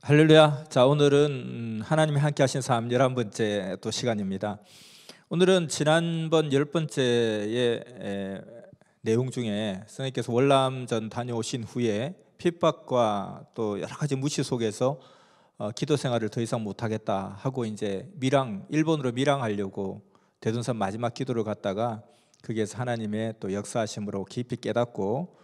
할렐루야. 자, 오늘은 하나님이 함께 하신 삶 11번째 또 시간입니다. 오늘은 지난번 10번째의 내용 중에 선생님께서 월남전 다녀오신 후에 핍박과 또 여러 가지 무시 속에서 기도 생활을 더 이상 못하겠다 하고 이제 일본으로 밀항하려고 대둔산 마지막 기도를 갔다가 거기에서 하나님의 또 역사하심으로 깊이 깨닫고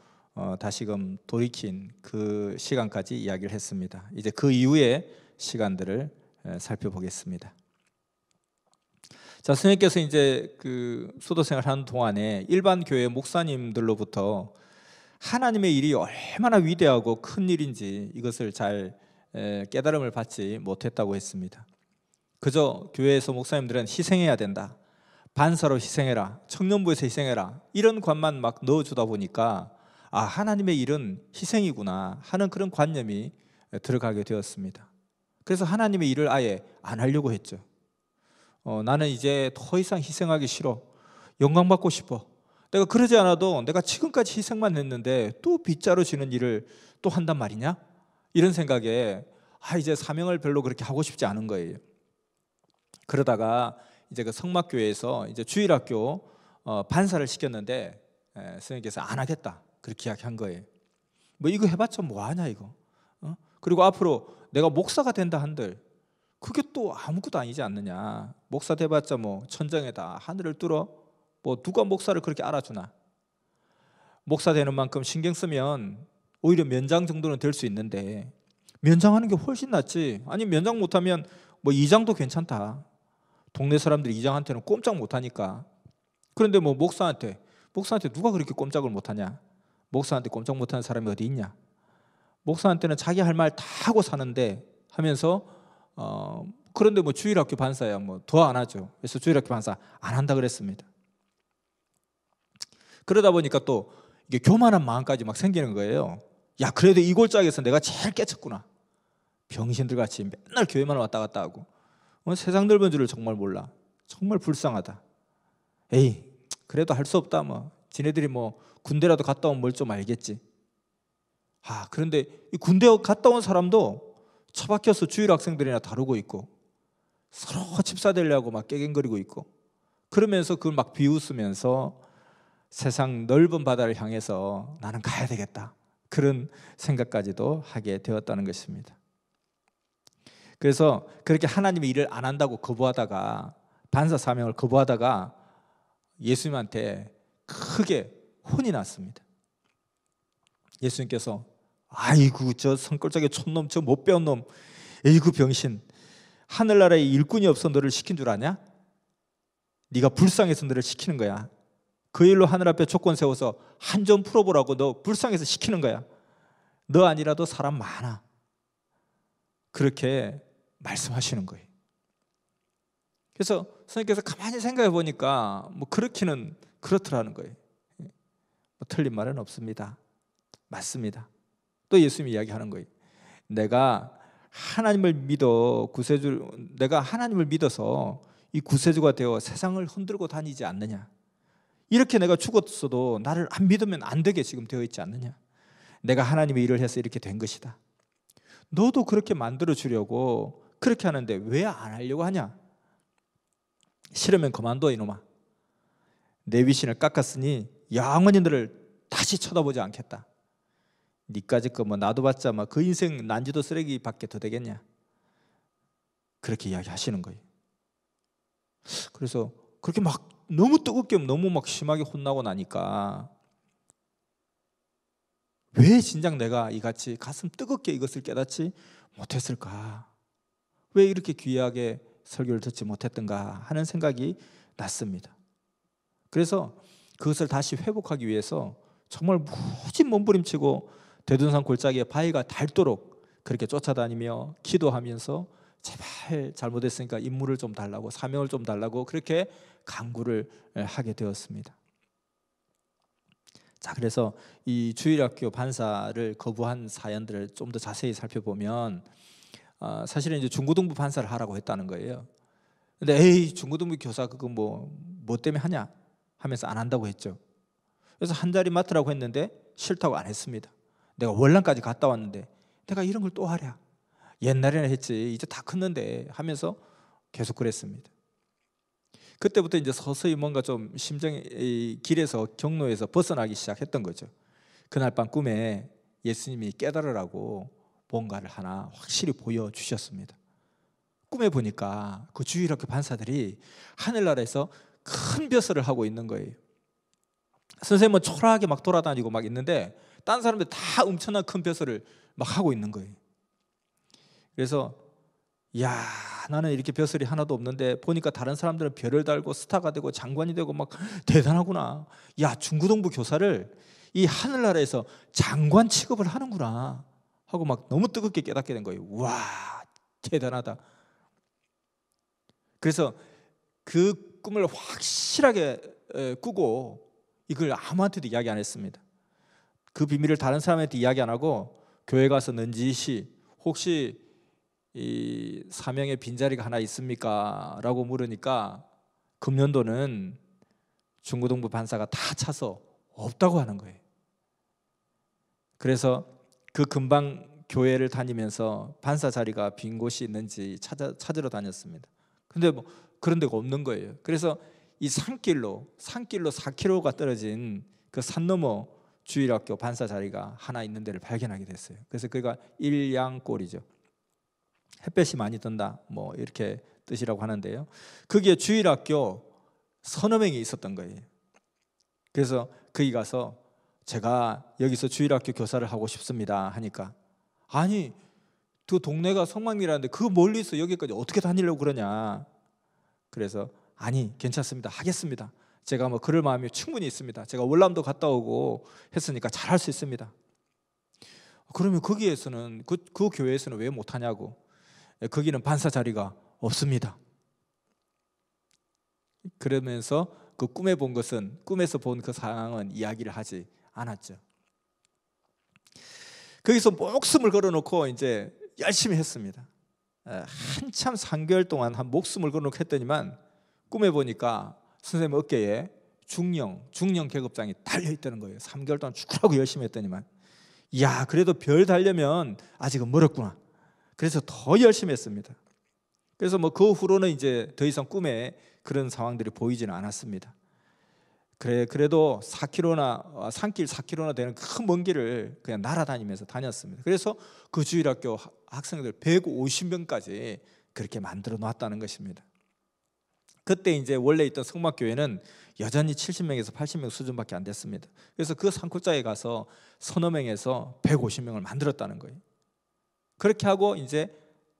다시금 돌이킨 그 시간까지 이야기를 했습니다. 이제 그 이후의 시간들을 살펴보겠습니다. 자, 선생님께서 이제 그 수도생활 하는 동안에 일반 교회 목사님들로부터 하나님의 일이 얼마나 위대하고 큰 일인지 이것을 잘 깨달음을 받지 못했다고 했습니다. 그저 교회에서 목사님들은 희생해야 된다, 반사로 희생해라, 청년부에서 희생해라, 이런 관만 막 넣어주다 보니까 하나님의 일은 희생이구나 하는 그런 관념이 들어가게 되었습니다. 그래서 하나님의 일을 아예 안 하려고 했죠. 나는 이제 더 이상 희생하기 싫어, 영광받고 싶어, 내가 그러지 않아도 내가 지금까지 희생만 했는데 또 빗자루 지는 일을 또 한단 말이냐, 이런 생각에 이제 사명을 별로 그렇게 하고 싶지 않은 거예요. 그러다가 이제 그 성막교회에서 이제 주일학교 반사를 시켰는데 선생님께서 안 하겠다 그렇게 이야기한 거예요. 뭐 이거 해봤자 뭐하냐 이거. 그리고 앞으로 내가 목사가 된다 한들 그게 또 아무것도 아니지 않느냐. 목사 돼봤자 뭐 천정에다 하늘을 뚫어, 뭐 누가 목사를 그렇게 알아주나. 목사 되는 만큼 신경 쓰면 오히려 면장 정도는 될 수 있는데 면장하는 게 훨씬 낫지. 아니 면장 못하면 뭐 이장도 괜찮다. 동네 사람들이 이장한테는 꼼짝 못하니까. 그런데 뭐 목사한테 누가 그렇게 꼼짝을 못하냐. 목사한테 꼼짝 못하는 사람이 어디 있냐. 목사한테는 자기 할 말 다 하고 사는데 하면서 그런데 뭐 주일학교 반사야 뭐 더 안 하죠. 그래서 주일학교 반사 안 한다 그랬습니다. 그러다 보니까 또 이게 교만한 마음까지 막 생기는 거예요. 야, 그래도 이 골짜기에서 내가 제일 깨쳤구나. 병신들 같이 맨날 교회만 왔다 갔다 하고 세상 넓은 줄을 정말 몰라. 정말 불쌍하다. 에이, 그래도 할 수 없다. 뭐 지네들이 뭐 군대라도 갔다 오면 뭘 좀 알겠지. 그런데 이 군대 갔다 온 사람도 처박혀서 주일 학생들이나 다루고 있고 서로 집사되려고 막 깨갱거리고 있고, 그러면서 그걸 막 비웃으면서 세상 넓은 바다를 향해서 나는 가야 되겠다, 그런 생각까지도 하게 되었다는 것입니다. 그래서 그렇게 하나님의 일을 안 한다고 거부하다가, 반사 사명을 거부하다가 예수님한테 크게 혼이 났습니다. 예수님께서 아이고 저 산골짜기 촌놈, 저 못 배운 놈, 에이구 병신, 하늘나라에 일꾼이 없어 너를 시킨 줄 아냐? 네가 불쌍해서 너를 시키는 거야. 그 일로 하늘 앞에 조건 세워서 한 점 풀어보라고 너 불쌍해서 시키는 거야. 너 아니라도 사람 많아. 그렇게 말씀하시는 거예요. 그래서 선생님께서 가만히 생각해 보니까 뭐 그렇기는 그렇더라는 거예요. 뭐 틀린 말은 없습니다. 맞습니다. 또 예수님이 이야기하는 거예요. 내가 하나님을 믿어서 이 구세주가 되어 세상을 흔들고 다니지 않느냐. 이렇게 내가 죽었어도 나를 안 믿으면 안 되게 지금 되어 있지 않느냐. 내가 하나님의 일을 해서 이렇게 된 것이다. 너도 그렇게 만들어 주려고 그렇게 하는데 왜 안 하려고 하냐. 싫으면 그만둬 이놈아. 내 위신을 깎았으니 영원히 너를 다시 쳐다보지 않겠다. 니까짓 거 뭐 놔둬봤자 뭐 그 인생 난지도 쓰레기밖에 더 되겠냐. 그렇게 이야기하시는 거예요. 그래서 그렇게 막 너무 뜨겁게 너무 막 심하게 혼나고 나니까 왜 진작 내가 이같이 가슴 뜨겁게 이것을 깨닫지 못했을까, 왜 이렇게 귀하게 설교를 듣지 못했던가 하는 생각이 났습니다. 그래서 그것을 다시 회복하기 위해서 정말 무진 몸부림치고 대둔산 골짜기에 바위가 닳도록 그렇게 쫓아다니며 기도하면서 제발 잘못했으니까 임무를 좀 달라고, 사명을 좀 달라고 그렇게 간구를 하게 되었습니다. 자, 그래서 이 주일학교 반사를 거부한 사연들을 좀 더 자세히 살펴보면 사실은 이제 중고등부 반사를 하라고 했다는 거예요. 근데 에이, 중고등부 교사 그거 뭐 때문에 하냐 하면서 안 한다고 했죠. 그래서 한 자리 맡으라고 했는데 싫다고 안 했습니다. 내가 월남까지 갔다 왔는데 내가 이런 걸 또 하랴. 옛날에는 했지 이제 다 컸는데 하면서 계속 그랬습니다. 그때부터 이제 서서히 뭔가 좀 심정의 길에서 경로에서 벗어나기 시작했던 거죠. 그날 밤 꿈에 예수님이 깨달으라고 뭔가를 하나 확실히 보여주셨습니다. 꿈에 보니까 그 주일학교 반사들이 하늘나라에서 큰 벼슬을 하고 있는 거예요. 선생님은 초라하게 막 돌아다니고 막 있는데 딴 사람들 다 엄청난 큰 벼슬을 막 하고 있는 거예요. 그래서 야, 나는 이렇게 벼슬이 하나도 없는데 보니까 다른 사람들은 별을 달고 스타가 되고 장관이 되고 막 대단하구나. 야, 중고등부 교사를 이 하늘나라에서 장관 취급을 하는구나 하고 막 너무 뜨겁게 깨닫게 된 거예요. 와, 대단하다. 그래서 그 꿈을 확실하게 꾸고 이걸 아무한테도 이야기 안 했습니다. 그 비밀을 다른 사람한테 이야기 안 하고 교회 가서 넌지시 혹시 이 사명의 빈자리가 하나 있습니까? 라고 물으니까 금년도는 중고등부 반사가 다 차서 없다고 하는 거예요. 그래서 그 근방 교회를 다니면서 반사 자리가 빈 곳이 있는지 찾으러 다녔습니다. 근데 뭐 그런 데가 없는 거예요. 그래서 이 산길로 4km가 떨어진 그 산 너머 주일학교 반사 자리가 하나 있는 데를 발견하게 됐어요. 그래서 그가 일양골이죠. 햇볕이 많이 든다 뭐 이렇게 뜻이라고 하는데요. 거기에 주일학교 서너 명이 있었던 거예요. 그래서 거기 가서 제가 여기서 주일학교 교사를 하고 싶습니다 하니까 아니 그 동네가 성막리라는데 그 멀리서 여기까지 어떻게 다니려고 그러냐. 그래서 아니 괜찮습니다, 하겠습니다. 제가 뭐 그럴 마음이 충분히 있습니다. 제가 월남도 갔다 오고 했으니까 잘할 수 있습니다. 그러면 거기에서는 그 교회에서는 왜 못하냐고. 거기는 반사 자리가 없습니다. 그러면서 그 꿈에 본 것은 꿈에서 본 그 상황은 이야기를 하지 않았죠. 거기서 목숨을 걸어놓고 이제 열심히 했습니다. 한참 3개월 동안 한 목숨을 걸어놓고 했더니만 꿈에 보니까 선생님 어깨에 중령 계급장이 달려있다는 거예요. 3개월 동안 죽으라고 열심히 했더니만 야, 그래도 별 달려면 아직은 멀었구나. 그래서 더 열심히 했습니다. 그래서 뭐 그 후로는 이제 더 이상 꿈에 그런 상황들이 보이지는 않았습니다. 그래도 4km나 산길 4km나 되는 큰 먼 길을 그냥 날아다니면서 다녔습니다. 그래서 그 주일학교 학생들 150명까지 그렇게 만들어 놨다는 것입니다. 그때 이제 원래 있던 성막교회는 여전히 70명에서 80명 수준밖에 안 됐습니다. 그래서 그 산골짜기에 가서 서너 명에서 150명을 만들었다는 거예요. 그렇게 하고 이제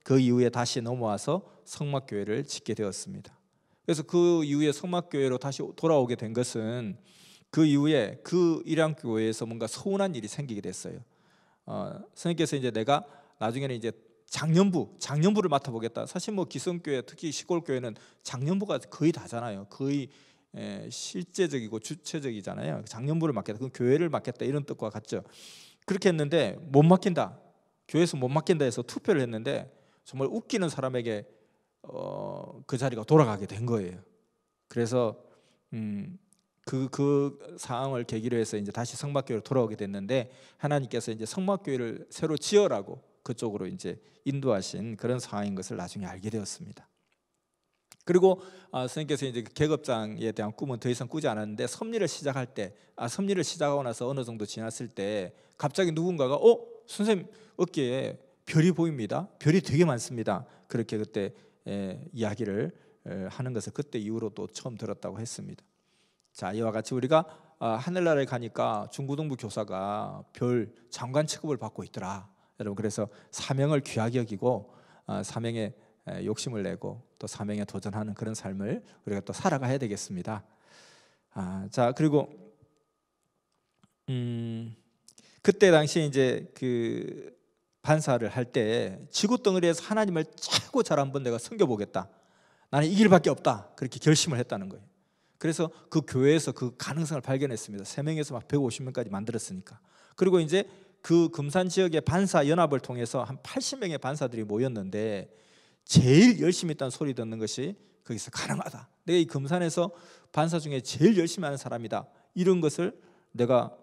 그 이후에 다시 넘어와서 성막교회를 짓게 되었습니다. 그래서 그 이후에 성막교회로 다시 돌아오게 된 것은 그 이후에 그 일양교회에서 뭔가 서운한 일이 생기게 됐어요. 선생님께서 이제 내가 나중에는 이제 장년부를 맡아보겠다. 사실 뭐 기성교회 특히 시골교회는 장년부가 거의 다잖아요. 거의 실제적이고 주체적이잖아요. 장년부를 맡겠다. 그럼 교회를 맡겠다 이런 뜻과 같죠. 그렇게 했는데 못 맡긴다. 교회에서 못 맡긴다 해서 투표를 했는데 정말 웃기는 사람에게 그 자리가 돌아가게 된 거예요. 그래서 그 상황을 계기로 해서 이제 다시 성막교회로 돌아오게 됐는데 하나님께서 이제 성막교회를 새로 지어라고 그쪽으로 이제 인도하신 그런 상황인 것을 나중에 알게 되었습니다. 그리고 선생님께서 이제 계급장에 대한 꿈은 더 이상 꾸지 않았는데 섭리를 시작할 때, 섭리를 시작하고 나서 어느 정도 지났을 때 갑자기 누군가가 선생님 어깨에 별이 보입니다. 별이 되게 많습니다. 그렇게 그때 이야기를 하는 것을 그때 이후로 또 처음 들었다고 했습니다. 자, 이와 같이 우리가 하늘나라에 가니까 중고등부 교사가 별 장관 취급을 받고 있더라. 여러분, 그래서 사명을 귀하게 여기고 사명에 욕심을 내고 또 사명에 도전하는 그런 삶을 우리가 또 살아가야 되겠습니다. 자, 그리고 그때 당시에 이제 그 반사를 할 때 지구 덩어리에서 하나님을 최고 잘 한번 내가 섬겨보겠다. 나는 이 길밖에 없다. 그렇게 결심을 했다는 거예요. 그래서 그 교회에서 그 가능성을 발견했습니다. 3명에서 막 150명까지 만들었으니까. 그리고 이제 그 금산 지역의 반사 연합을 통해서 한 80명의 반사들이 모였는데 제일 열심히 했다는 소리 듣는 것이 거기서 가능하다. 내가 이 금산에서 반사 중에 제일 열심히 하는 사람이다. 이런 것을 내가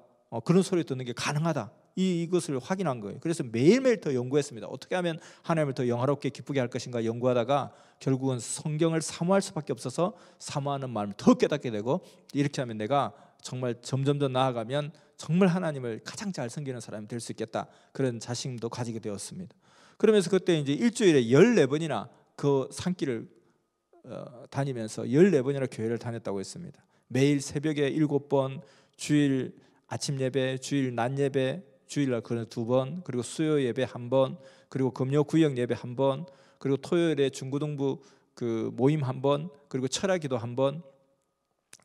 그런 소리 듣는 게 가능하다. 이것을 확인한 거예요. 그래서 매일매일 더 연구했습니다. 어떻게 하면 하나님을 더 영화롭게 기쁘게 할 것인가 연구하다가 결국은 성경을 사모할 수밖에 없어서 사모하는 마음을 더 깨닫게 되고, 이렇게 하면 내가 정말 점점 더 나아가면 정말 하나님을 가장 잘 섬기는 사람이 될 수 있겠다, 그런 자신도 가지게 되었습니다. 그러면서 그때 이제 일주일에 14번이나 그 산길을 다니면서 14번이나 교회를 다녔다고 했습니다. 매일 새벽에 7번, 주일 아침 예배, 주일 낮 예배, 주일날 그런 2번, 그리고 수요 예배 1번, 그리고 금요 구역 예배 1번, 그리고 토요일에 중고등부 그 모임 1번, 그리고 철학기도 1번,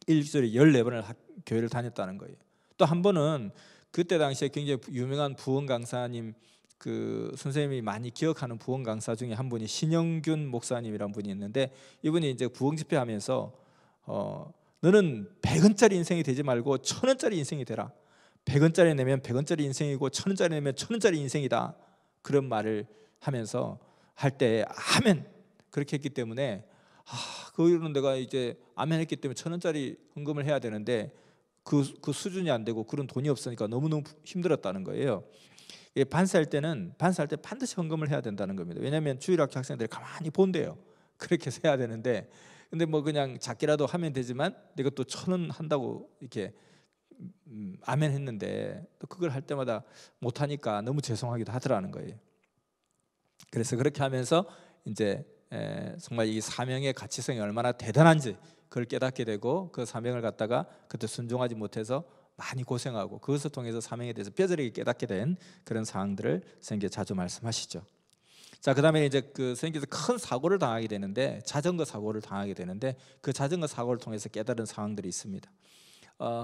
일주일에 14번을 교회를 다녔다는 거예요. 또 한 번은 그때 당시에 굉장히 유명한 부흥 강사님, 그 선생님이 많이 기억하는 부흥 강사 중에 한 분이 신영균 목사님이라는 분이 있는데, 이분이 이제 부흥 집회하면서 너는 100원짜리 인생이 되지 말고 1000원짜리 인생이 되라. 100원짜리 내면 100원짜리 인생이고 1000원짜리 내면 1000원짜리 인생이다. 그런 말을 하면서 할 때 아멘 그렇게 했기 때문에 그거는 내가 이제 아멘 했기 때문에 1000원짜리 헌금을 해야 되는데 그 수준이 안 되고 그런 돈이 없으니까 너무너무 힘들었다는 거예요. 반사할 때 반드시 헌금을 해야 된다는 겁니다. 왜냐하면 주일학교 학생들이 가만히 본대요. 그렇게 해서 해야 되는데, 근데 뭐 그냥 작게라도 하면 되지만 내가 또 1000원 한다고 이렇게 아멘 했는데 또 그걸 할 때마다 못하니까 너무 죄송하기도 하더라는 거예요. 그래서 그렇게 하면서 이제 정말 이 사명의 가치성이 얼마나 대단한지 그걸 깨닫게 되고, 그 사명을 갖다가 그때 순종하지 못해서 많이 고생하고 그것을 통해서 사명에 대해서 뼈저리게 깨닫게 된 그런 상황들을 선생님께 자주 말씀하시죠. 자, 그다음에 이제 그 선생님께서 큰 사고를 당하게 되는데, 자전거 사고를 당하게 되는데, 그 자전거 사고를 통해서 깨달은 상황들이 있습니다.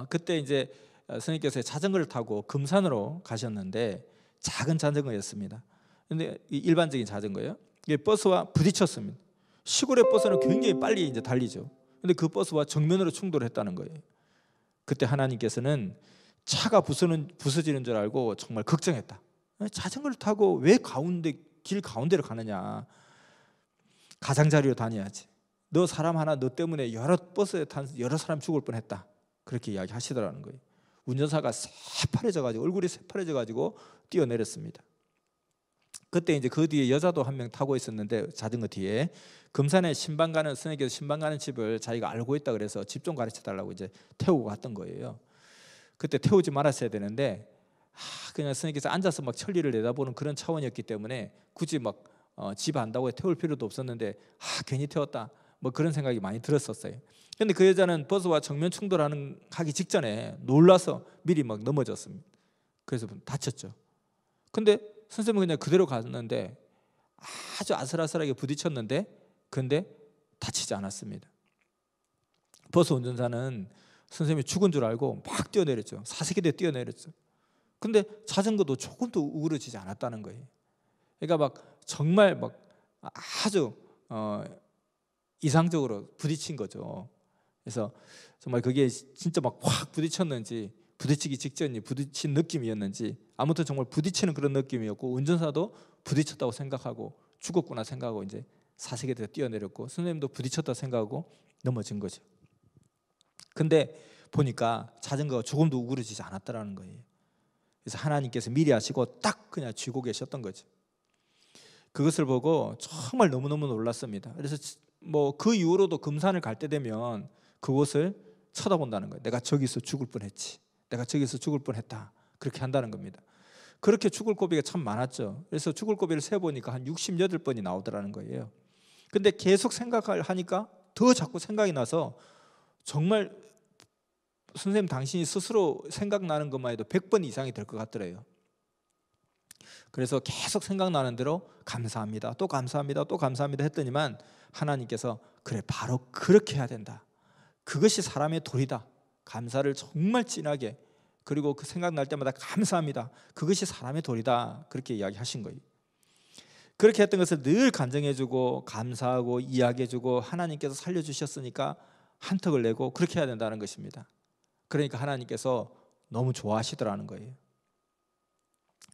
그때 이제 선생님께서 자전거를 타고 금산으로 가셨는데 작은 자전거였습니다. 근데 일반적인 자전거예요. 이게 버스와 부딪혔습니다. 시골의 버스는 굉장히 빨리 이제 달리죠. 근데 그 버스와 정면으로 충돌했다는 거예요. 그때 하나님께서는 차가 부서지는 줄 알고 정말 걱정했다. 자전거를 타고 왜 길 가운데로 가느냐. 가장자리로 다녀야지. 너 사람 하나 너 때문에 여러 버스에 탄 여러 사람 죽을 뻔했다. 그렇게 이야기하시더라는 거예요. 운전사가 새파래져가지고 얼굴이 새파래져가지고 뛰어내렸습니다. 그때 이제 그 뒤에 여자도 한 명 타고 있었는데 자전거 뒤에 금산에 선생님께서 신방 가는 집을 자기가 알고 있다 그래서 집 좀 가르쳐 달라고 이제 태우고 갔던 거예요. 그때 태우지 말았어야 되는데 그냥 선생님께서 앉아서 막 천리를 내다보는 그런 차원이었기 때문에 굳이 막 집 안다고 태울 필요도 없었는데 괜히 태웠다 뭐 그런 생각이 많이 들었었어요. 근데 그 여자는 버스와 정면 충돌하기 직전에 놀라서 미리 막 넘어졌습니다. 그래서 다쳤죠. 근데 선생님은 그냥 그대로 갔는데 아주 아슬아슬하게 부딪혔는데 근데 다치지 않았습니다. 버스 운전사는 선생님이 죽은 줄 알고 막 뛰어내렸죠. 사색이대 뛰어내렸죠. 근데 자전거도 조금도 우그러지지 않았다는 거예요. 그러니까 막 정말 막 아주 이상적으로 부딪힌 거죠. 그래서 정말 그게 진짜 막 확 부딪혔는지 부딪히기 직전이 부딪힌 느낌이었는지 아무튼 정말 부딪히는 그런 느낌이었고, 운전사도 부딪혔다고 생각하고 죽었구나 생각하고 이제 사색에서 뛰어내렸고, 선생님도 부딪혔다 생각하고 넘어진 거죠. 근데 보니까 자전거가 조금도 우그러지지 않았다라는 거예요. 그래서 하나님께서 미리 하시고 딱 그냥 쥐고 계셨던 거죠. 그것을 보고 정말 너무너무 놀랐습니다. 그래서 뭐 그 이후로도 금산을 갈 때 되면 그곳을 쳐다본다는 거예요. 내가 저기서 죽을 뻔했지. 내가 저기서 죽을 뻔했다. 그렇게 한다는 겁니다. 그렇게 죽을 고비가 참 많았죠. 그래서 죽을 고비를 세보니까 한 68번이 나오더라는 거예요. 근데 계속 생각을 하니까 더 자꾸 생각이 나서 정말 선생님 당신이 스스로 생각나는 것만 해도 100번 이상이 될 것 같더래요. 그래서 계속 생각나는 대로 감사합니다. 또 감사합니다. 또 감사합니다 했더니만 하나님께서 그래 바로 그렇게 해야 된다. 그것이 사람의 도리다. 감사를 정말 진하게, 그리고 그 생각날 때마다 감사합니다. 그것이 사람의 도리다. 그렇게 이야기하신 거예요. 그렇게 했던 것을 늘 간증해주고 감사하고 이야기해주고 하나님께서 살려주셨으니까 한턱을 내고 그렇게 해야 된다는 것입니다. 그러니까 하나님께서 너무 좋아하시더라는 거예요.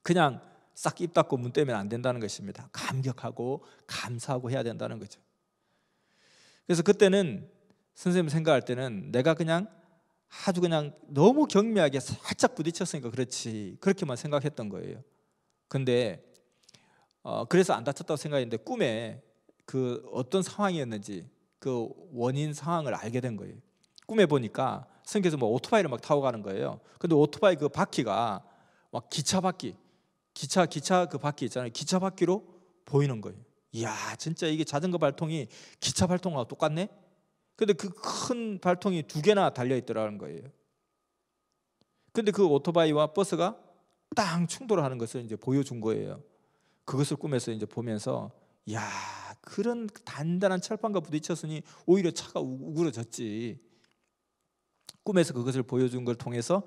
그냥 싹 입 닫고 문 떼면 안 된다는 것입니다. 감격하고 감사하고 해야 된다는 거죠. 그래서 그때는 선생님 생각할 때는 내가 그냥 아주 그냥 너무 경미하게 살짝 부딪혔으니까 그렇지, 그렇게만 생각했던 거예요. 근데 그래서 안 다쳤다고 생각했는데 꿈에 그 어떤 상황이었는지 그 원인 상황을 알게 된 거예요. 꿈에 보니까 성경에서 뭐 오토바이를 막 타고 가는 거예요. 근데 오토바이 그 바퀴가 막 기차 바퀴, 기차 그 바퀴 있잖아요. 기차 바퀴로 보이는 거예요. 이야, 진짜 이게 자전거 발통이 기차 발통하고 똑같네. 근데 그 큰 발통이 두 개나 달려 있더라는 거예요. 근데 그 오토바이와 버스가 땅 충돌하는 것을 이제 보여준 거예요. 그것을 꿈에서 이제 보면서, 야, 그런 단단한 철판과 부딪혔으니 오히려 차가 우그러졌지. 꿈에서 그것을 보여준 걸 통해서,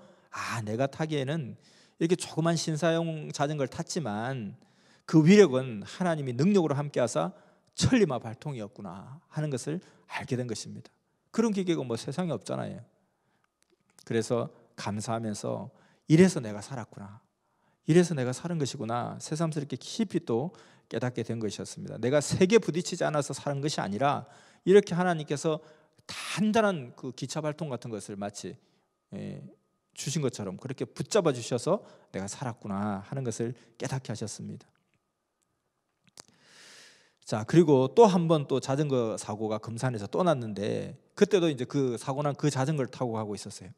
내가 타기에는 이렇게 조그만 신사용 자전거를 탔지만 그 위력은 하나님이 능력으로 함께하사 천리마 발통이었구나 하는 것을 알게 된 것입니다. 그런 기계가 뭐 세상에 없잖아요. 그래서 감사하면서, 이래서 내가 살았구나, 이래서 내가 사는 것이구나, 새삼스럽게 깊이 또 깨닫게 된 것이었습니다. 내가 세게 부딪히지 않아서 사는 것이 아니라 이렇게 하나님께서 단단한 그 기차 발통 같은 것을 마치 주신 것처럼 그렇게 붙잡아 주셔서 내가 살았구나 하는 것을 깨닫게 하셨습니다. 자, 그리고 또 한 번 또 자전거 사고가 금산에서 또 났는데, 그때도 이제 그 사고 난 그 자전거를 타고 가고 있었어요.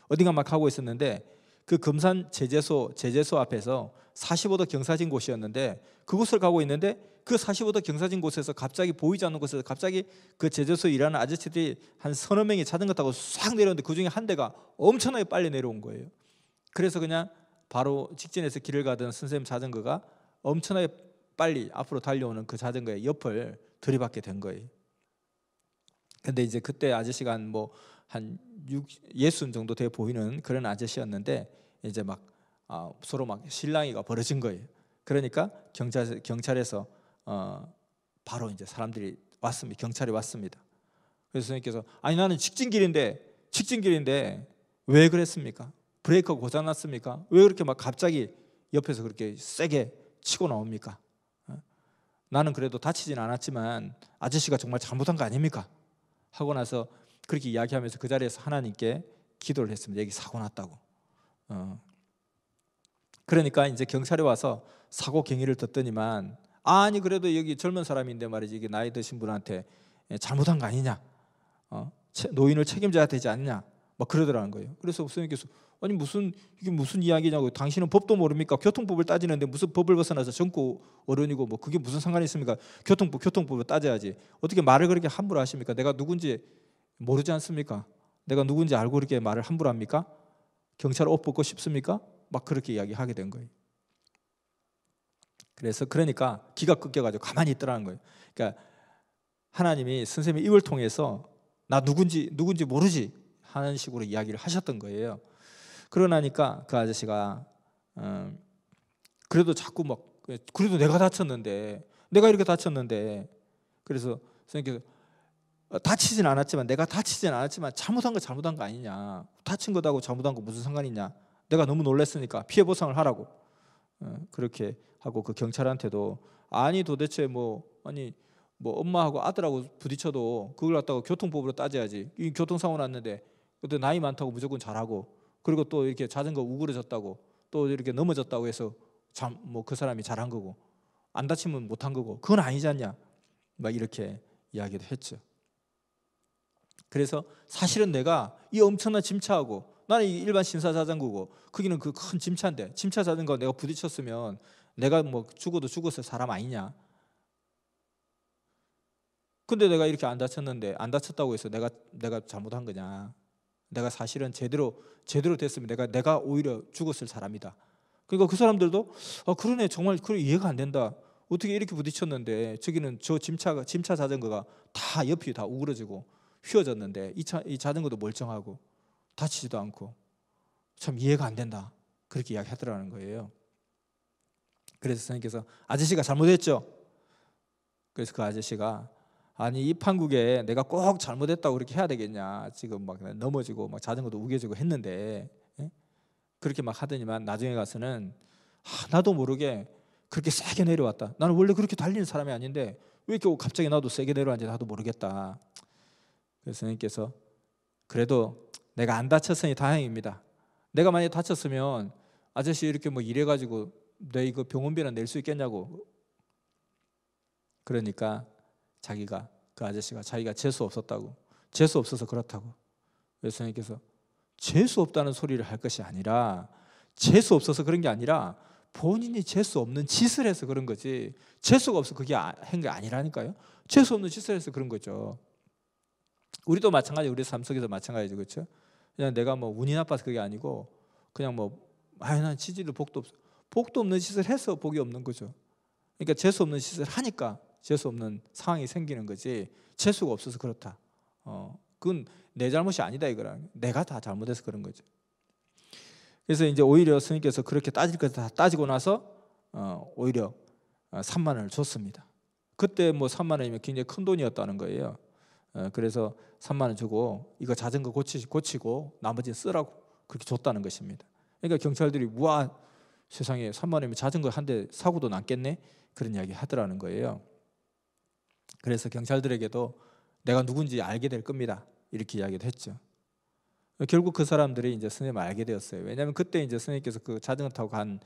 어딘가 막 가고 있었는데 그 금산 제재소 앞에서 45도 경사진 곳이었는데, 그곳을 가고 있는데 그 45도 경사진 곳에서 갑자기 보이지 않는 곳에서 갑자기 그 제재소에 일하는 아저씨들이 한 서너 명이 자전거 타고 싹 내려오는데 그중에 한 대가 엄청나게 빨리 내려온 거예요. 그래서 그냥 바로 직진해서 길을 가던 선생님 자전거가 엄청나게 빨리 앞으로 달려오는 그 자전거의 옆을 들이받게 된 거예요. 근데 이제 그때 아저씨가 한 60 정도 돼 보이는 그런 아저씨였는데, 이제 막 서로 막 실랑이가 벌어진 거예요. 그러니까 경찰에서 바로 이제 사람들이 왔습니다. 경찰이 왔습니다. 그래서 선생님께서, 나는 직진길인데 왜 그랬습니까? 브레이크가 고장났습니까? 왜 그렇게 막 갑자기 옆에서 그렇게 세게 치고 나옵니까? 나는 그래도 다치진 않았지만 아저씨가 정말 잘못한 거 아닙니까? 하고 나서 그렇게 이야기하면서 그 자리에서 하나님께 기도를 했습니다. 여기 사고 났다고. 그러니까 이제 경찰이 와서 사고 경위를 듣더니만, 아니 그래도 여기 젊은 사람인데 말이지, 이게 나이 드신 분한테 잘못한 거 아니냐, 노인을 책임져야 되지 않냐, 막 그러더라는 거예요. 그래서 선생님께서, 아니 이게 무슨 이야기냐고, 당신은 법도 모릅니까? 교통법을 따지는데 무슨 법을 벗어나서 젊고 어른이고 뭐 그게 무슨 상관이 있습니까? 교통법을 따져야지. 어떻게 말을 그렇게 함부로 하십니까? 내가 누군지 모르지 않습니까? 내가 누군지 알고 그렇게 말을 함부로 합니까? 경찰 옷 벗고 싶습니까? 막 그렇게 이야기하게 된 거예요. 그러니까 기가 꺾여가지고 가만히 있더라는 거예요. 그러니까 하나님이 선생님의 입을 통해서 나 누군지 모르지 하는 식으로 이야기를 하셨던 거예요. 그러고 나니까 그 아저씨가 그래도 자꾸 막, 그래도 내가 이렇게 다쳤는데, 그래서 선생님께서, 내가 다치진 않았지만 잘못한 거 아니냐, 다친 것하고 잘못한 거 무슨 상관이냐, 내가 너무 놀랐으니까 피해 보상을 하라고 그렇게 하고, 그 경찰한테도 도대체 엄마하고 아들하고 부딪혀도 그걸 갖다가 교통법으로 따져야지, 이 교통사고 났는데 그때 나이 많다고 무조건 잘하고, 그리고 또 이렇게 자전거 우그러졌다고 또 이렇게 넘어졌다고 해서 그 사람이 잘한 거고, 안 다치면 못한 거고, 그건 아니지 않냐, 막 이렇게 이야기도 했죠. 그래서 사실은 내가 이 엄청난 짐차하고, 나는 일반 신사 자전거고 거기는 그 큰 짐차인데, 짐차 자전거 내가 부딪혔으면 내가 죽어도 죽었을 사람 아니냐. 근데 내가 이렇게 안 다쳤는데, 안 다쳤다고 해서 내가 잘못한 거냐. 내가 사실은 제대로 됐으면 내가 오히려 죽었을 사람이다. 그러니까 그 사람들도 그러네, 정말 그래, 이해가 안 된다. 어떻게 이렇게 부딪혔는데 저기는 저 짐차 자전거가 다 옆이 다 우그러지고 휘어졌는데 이 자전거도 멀쩡하고 다치지도 않고 참 이해가 안 된다. 그렇게 이야기하더라는 거예요. 그래서 선생님께서, 아저씨가 잘못했죠. 그래서 그 아저씨가, 이 판국에 내가 꼭 잘못했다고 그렇게 해야 되겠냐, 지금 막 넘어지고 막 자전거도 우겨지고 했는데, 그렇게 막 하더니만 나중에 가서는 나도 모르게 그렇게 세게 내려왔다. 나는 원래 그렇게 달리는 사람이 아닌데 왜 이렇게 갑자기 나도 세게 내려왔는지 나도 모르겠다. 그래서 선생님께서, 그래도 내가 안 다쳤으니 다행입니다. 내가 만약에 다쳤으면 아저씨 이렇게 뭐 이래가지고 내 이거 병원비나 낼 수 있겠냐고. 그러니까 자기가, 그 아저씨가 자기가 재수 없었다고, 재수 없어서 그렇다고. 그래서 선생님께서 재수 없다는 소리를 할 것이 아니라, 재수 없어서 그런 게 아니라 본인이 재수 없는 짓을 해서 그런 거지, 재수가 없어 그게 한 게 아니라니까요. 재수 없는 짓을 해서 그런 거죠. 우리도 마찬가지, 우리 삶 속에서 마찬가지죠, 그렇죠? 그냥 내가 뭐 운이 나빠서 그게 아니고 그냥 뭐 난 치질도 복도 없어, 복도 없는 짓을 해서 복이 없는 거죠. 그러니까 재수 없는 짓을 하니까 재수 없는 상황이 생기는 거지, 재수가 없어서 그렇다, 그건 내 잘못이 아니다 이거라. 내가 다 잘못해서 그런 거죠. 그래서 이제 오히려 스님께서 그렇게 따질 것 다 따지고 나서 오히려 3만 원을 줬습니다. 그때 뭐 3만 원이면 굉장히 큰 돈이었다는 거예요. 그래서 3만 원 주고 이거 자전거 고치고 나머지는 쓰라고 그렇게 줬다는 것입니다. 그러니까 경찰들이 와, 세상에 3만 원이면 자전거 한 대 사고도 났겠네, 그런 이야기 하더라는 거예요. 그래서 경찰들에게도 내가 누군지 알게 될 겁니다, 이렇게 이야기도 했죠. 결국 그 사람들이 이제 스님을 알게 되었어요. 왜냐하면 그때 이제 스님께서 그 자전거 타고 간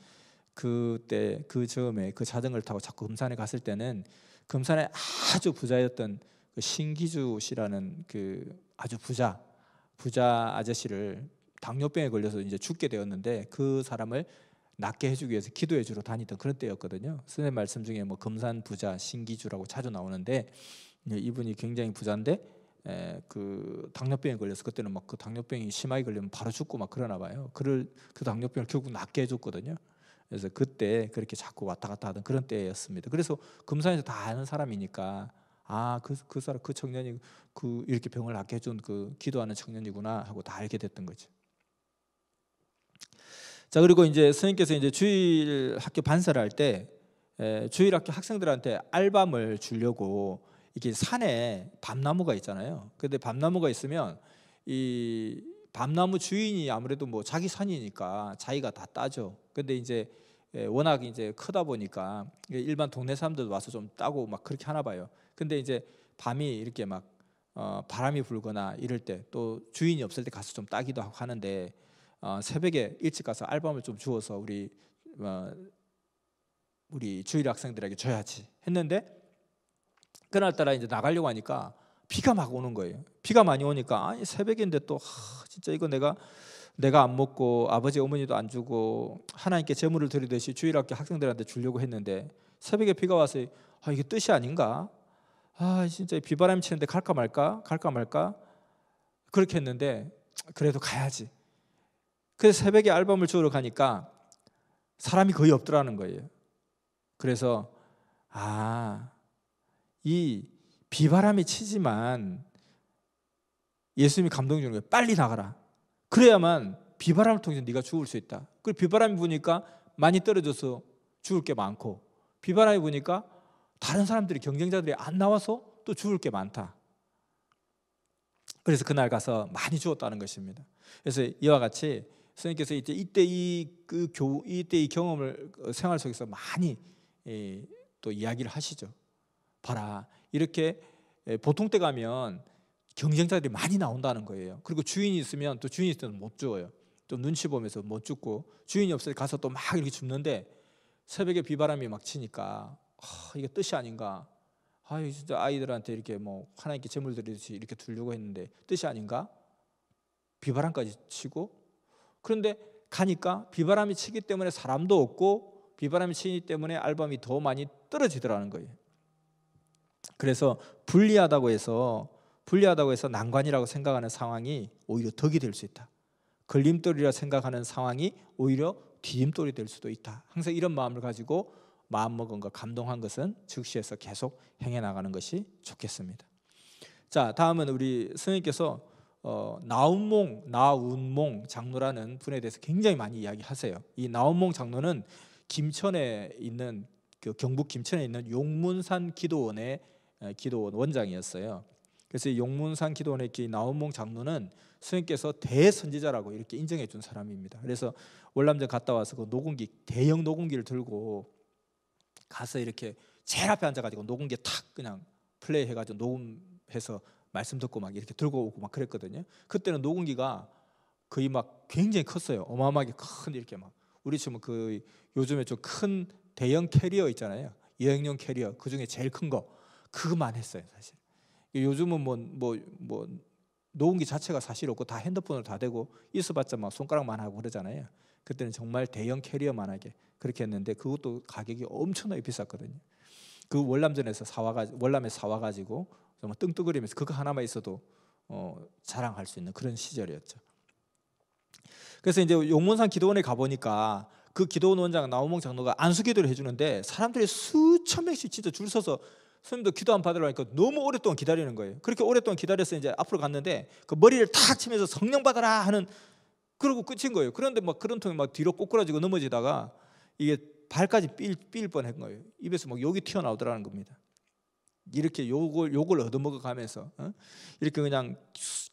그때 그 즈음에 그 자전거를 타고 자꾸 금산에 갔을 때는 금산에 아주 부자였던 그 신기주 씨라는 그 아주 부자 아저씨를 당뇨병에 걸려서 이제 죽게 되었는데, 그 사람을 낫게 해주기 위해서 기도해 주러 다니던 그런 때였거든요. 스님 말씀 중에 뭐 금산 부자 신기주라고 자주 나오는데, 이분이 굉장히 부자인데 그 당뇨병에 걸려서, 그때는 막 그 당뇨병이 심하게 걸리면 바로 죽고 막 그러나 봐요. 그 당뇨병을 결국 낫게 해줬거든요. 그래서 그때 그렇게 자꾸 왔다 갔다 하던 그런 때였습니다. 그래서 금산에서 다 아는 사람이니까 그 사람, 그 청년이 그 이렇게 병을 낫게 해준 그 기도하는 청년이구나 하고 다 알게 됐던 거죠. 자, 그리고 이제 스님께서 이제 주일 학교 반사를 할 때 주일 학교 학생들한테 알밤을 주려고 이게 산에 밤나무가 있잖아요. 근데 밤나무가 있으면 이 밤나무 주인이 아무래도 뭐 자기 산이니까 자기가 다 따죠. 근데 이제 워낙 이제 크다 보니까 일반 동네 사람들 와서 좀 따고 막 그렇게 하나 봐요. 근데 이제 밤이 이렇게 막 바람이 불거나 이럴 때, 또 주인이 없을 때 가서 좀 따기도 하고 하는데, 새벽에 일찍 가서 알밤을 좀 주워서 우리 주일 학생들에게 줘야지 했는데, 그날따라 이제 나가려고 하니까 비가 막 오는 거예요. 비가 많이 오니까 아니 새벽인데 또 진짜 이거 내가 안 먹고 아버지 어머니도 안 주고 하나님께 제물을 드리듯이 주일학교 학생들한테 주려고 했는데, 새벽에 비가 와서 이게 뜻이 아닌가? 진짜 비바람이 치는데 갈까 말까 그렇게 했는데, 그래도 가야지. 그래서 새벽에 알밤을 주우러 가니까 사람이 거의 없더라는 거예요. 그래서 이 비바람이 치지만 예수님이 감동 주는 거예요. 빨리 나가라. 그래야만 비바람을 통해서 네가 죽을 수 있다. 그리고 비바람이 부니까 많이 떨어져서 죽을 게 많고, 비바람이 부니까 다른 사람들이, 경쟁자들이 안 나와서 또 죽을 게 많다. 그래서 그날 가서 많이 주었다는 것입니다. 그래서 이와 같이 선생님께서 이때 이 경험을 생활 속에서 많이 또 이야기를 하시죠. 봐라, 이렇게 보통 때 가면 경쟁자들이 많이 나온다는 거예요. 그리고 주인이 있으면 또 주인이 있으면 못 주어요. 좀 눈치 보면서 못 죽고, 주인이 없을 때 가서 또 막 이렇게 줍는데 새벽에 비바람이 막 치니까 이게 뜻이 아닌가? 진짜 아이들한테 이렇게 뭐 하나님께 제물 드리듯이 이렇게 주려고 했는데 뜻이 아닌가? 비바람까지 치고, 그런데 가니까 비바람이 치기 때문에 사람도 없고 비바람이 치기 때문에 알밤이 더 많이 떨어지더라는 거예요. 그래서 불리하다고 해서 난관이라고 생각하는 상황이 오히려 덕이 될 수 있다. 걸림돌이라 생각하는 상황이 오히려 디딤돌이 될 수도 있다. 항상 이런 마음을 가지고 마음먹은 것, 감동한 것은 즉시해서 계속 행해나가는 것이 좋겠습니다. 자, 다음은 우리 스님께서 나운몽 장로라는 분에 대해서 굉장히 많이 이야기하세요. 이 나운몽 장로는 김천에 있는 경북 김천에 있는 용문산 기도원의 기도원 원장이었어요. 그래서 이 용문산 기도원의 나운몽 장로는 스님께서 대선지자라고 이렇게 인정해 준 사람입니다. 그래서 월남전 갔다 와서 그 대형 녹음기를 들고 가서 이렇게 제일 앞에 앉아가지고 녹음기 탁 그냥 플레이해가지고 녹음해서 말씀 듣고 막 이렇게 들고 오고 막 그랬거든요. 그때는 녹음기가 거의 막 굉장히 컸어요. 어마어마하게 큰 이렇게 막 우리 지금 그 요즘에 좀 큰 대형 캐리어 있잖아요. 여행용 캐리어 그 중에 제일 큰 거 그거만 했어요 사실. 요즘은 뭐 녹음기 자체가 사실 없고 다 핸드폰으로 다 되고 있어봤자 막 손가락만 하고 그러잖아요. 그때는 정말 대형 캐리어만하게 그렇게 했는데 그것도 가격이 엄청나게 비쌌거든요. 그 월남에 사와가지고 정말 떵떵거리면서 그거 하나만 있어도 자랑할 수 있는 그런 시절이었죠. 그래서 이제 용문산 기도원에 가보니까 그 기도원 원장 나우몽 장로가 안수기도를 해주는데 사람들이 수천 명씩 진짜 줄 서서 스님도 기도 안 받으러 가니까 너무 오랫동안 기다리는 거예요. 그렇게 오랫동안 기다려서 이제 앞으로 갔는데 그 머리를 탁 치면서 성령 받아라 하는 그러고 끝인 거예요. 그런데 막 그런 통에 막 뒤로 꼬꾸라지고 넘어지다가 이게 발까지 삘 뻔한 거예요. 입에서 막 욕이 튀어나오더라는 겁니다. 이렇게 욕을 얻어먹어 가면서 이렇게 그냥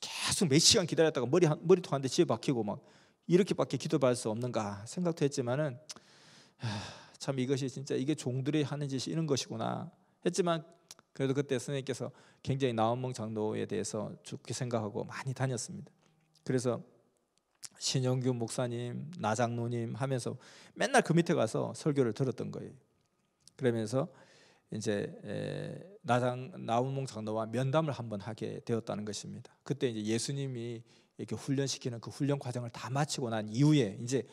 계속 몇 시간 기다렸다가 머리통 한 대 집에 박히고 막 이렇게밖에 기도받을 수 없는가 생각도 했지만은 참 이것이 진짜 이게 종들이 하는 짓이 이런 것이구나 했지만 그래도 그때 선생님께서 굉장히 나원몽 장로에 대해서 좋게 생각하고 많이 다녔습니다. 그래서 신영규 목사님, 나장로님 하면서 맨날 그 밑에 가서 설교를 들었던 거예요. 그러면서 이제 나원몽 장로와 면담을 한번 하게 되었다는 것입니다. 그때 이제 예수님이 이렇게 훈련시키는 그 훈련 과정을 다 마치고 난 이후에 이제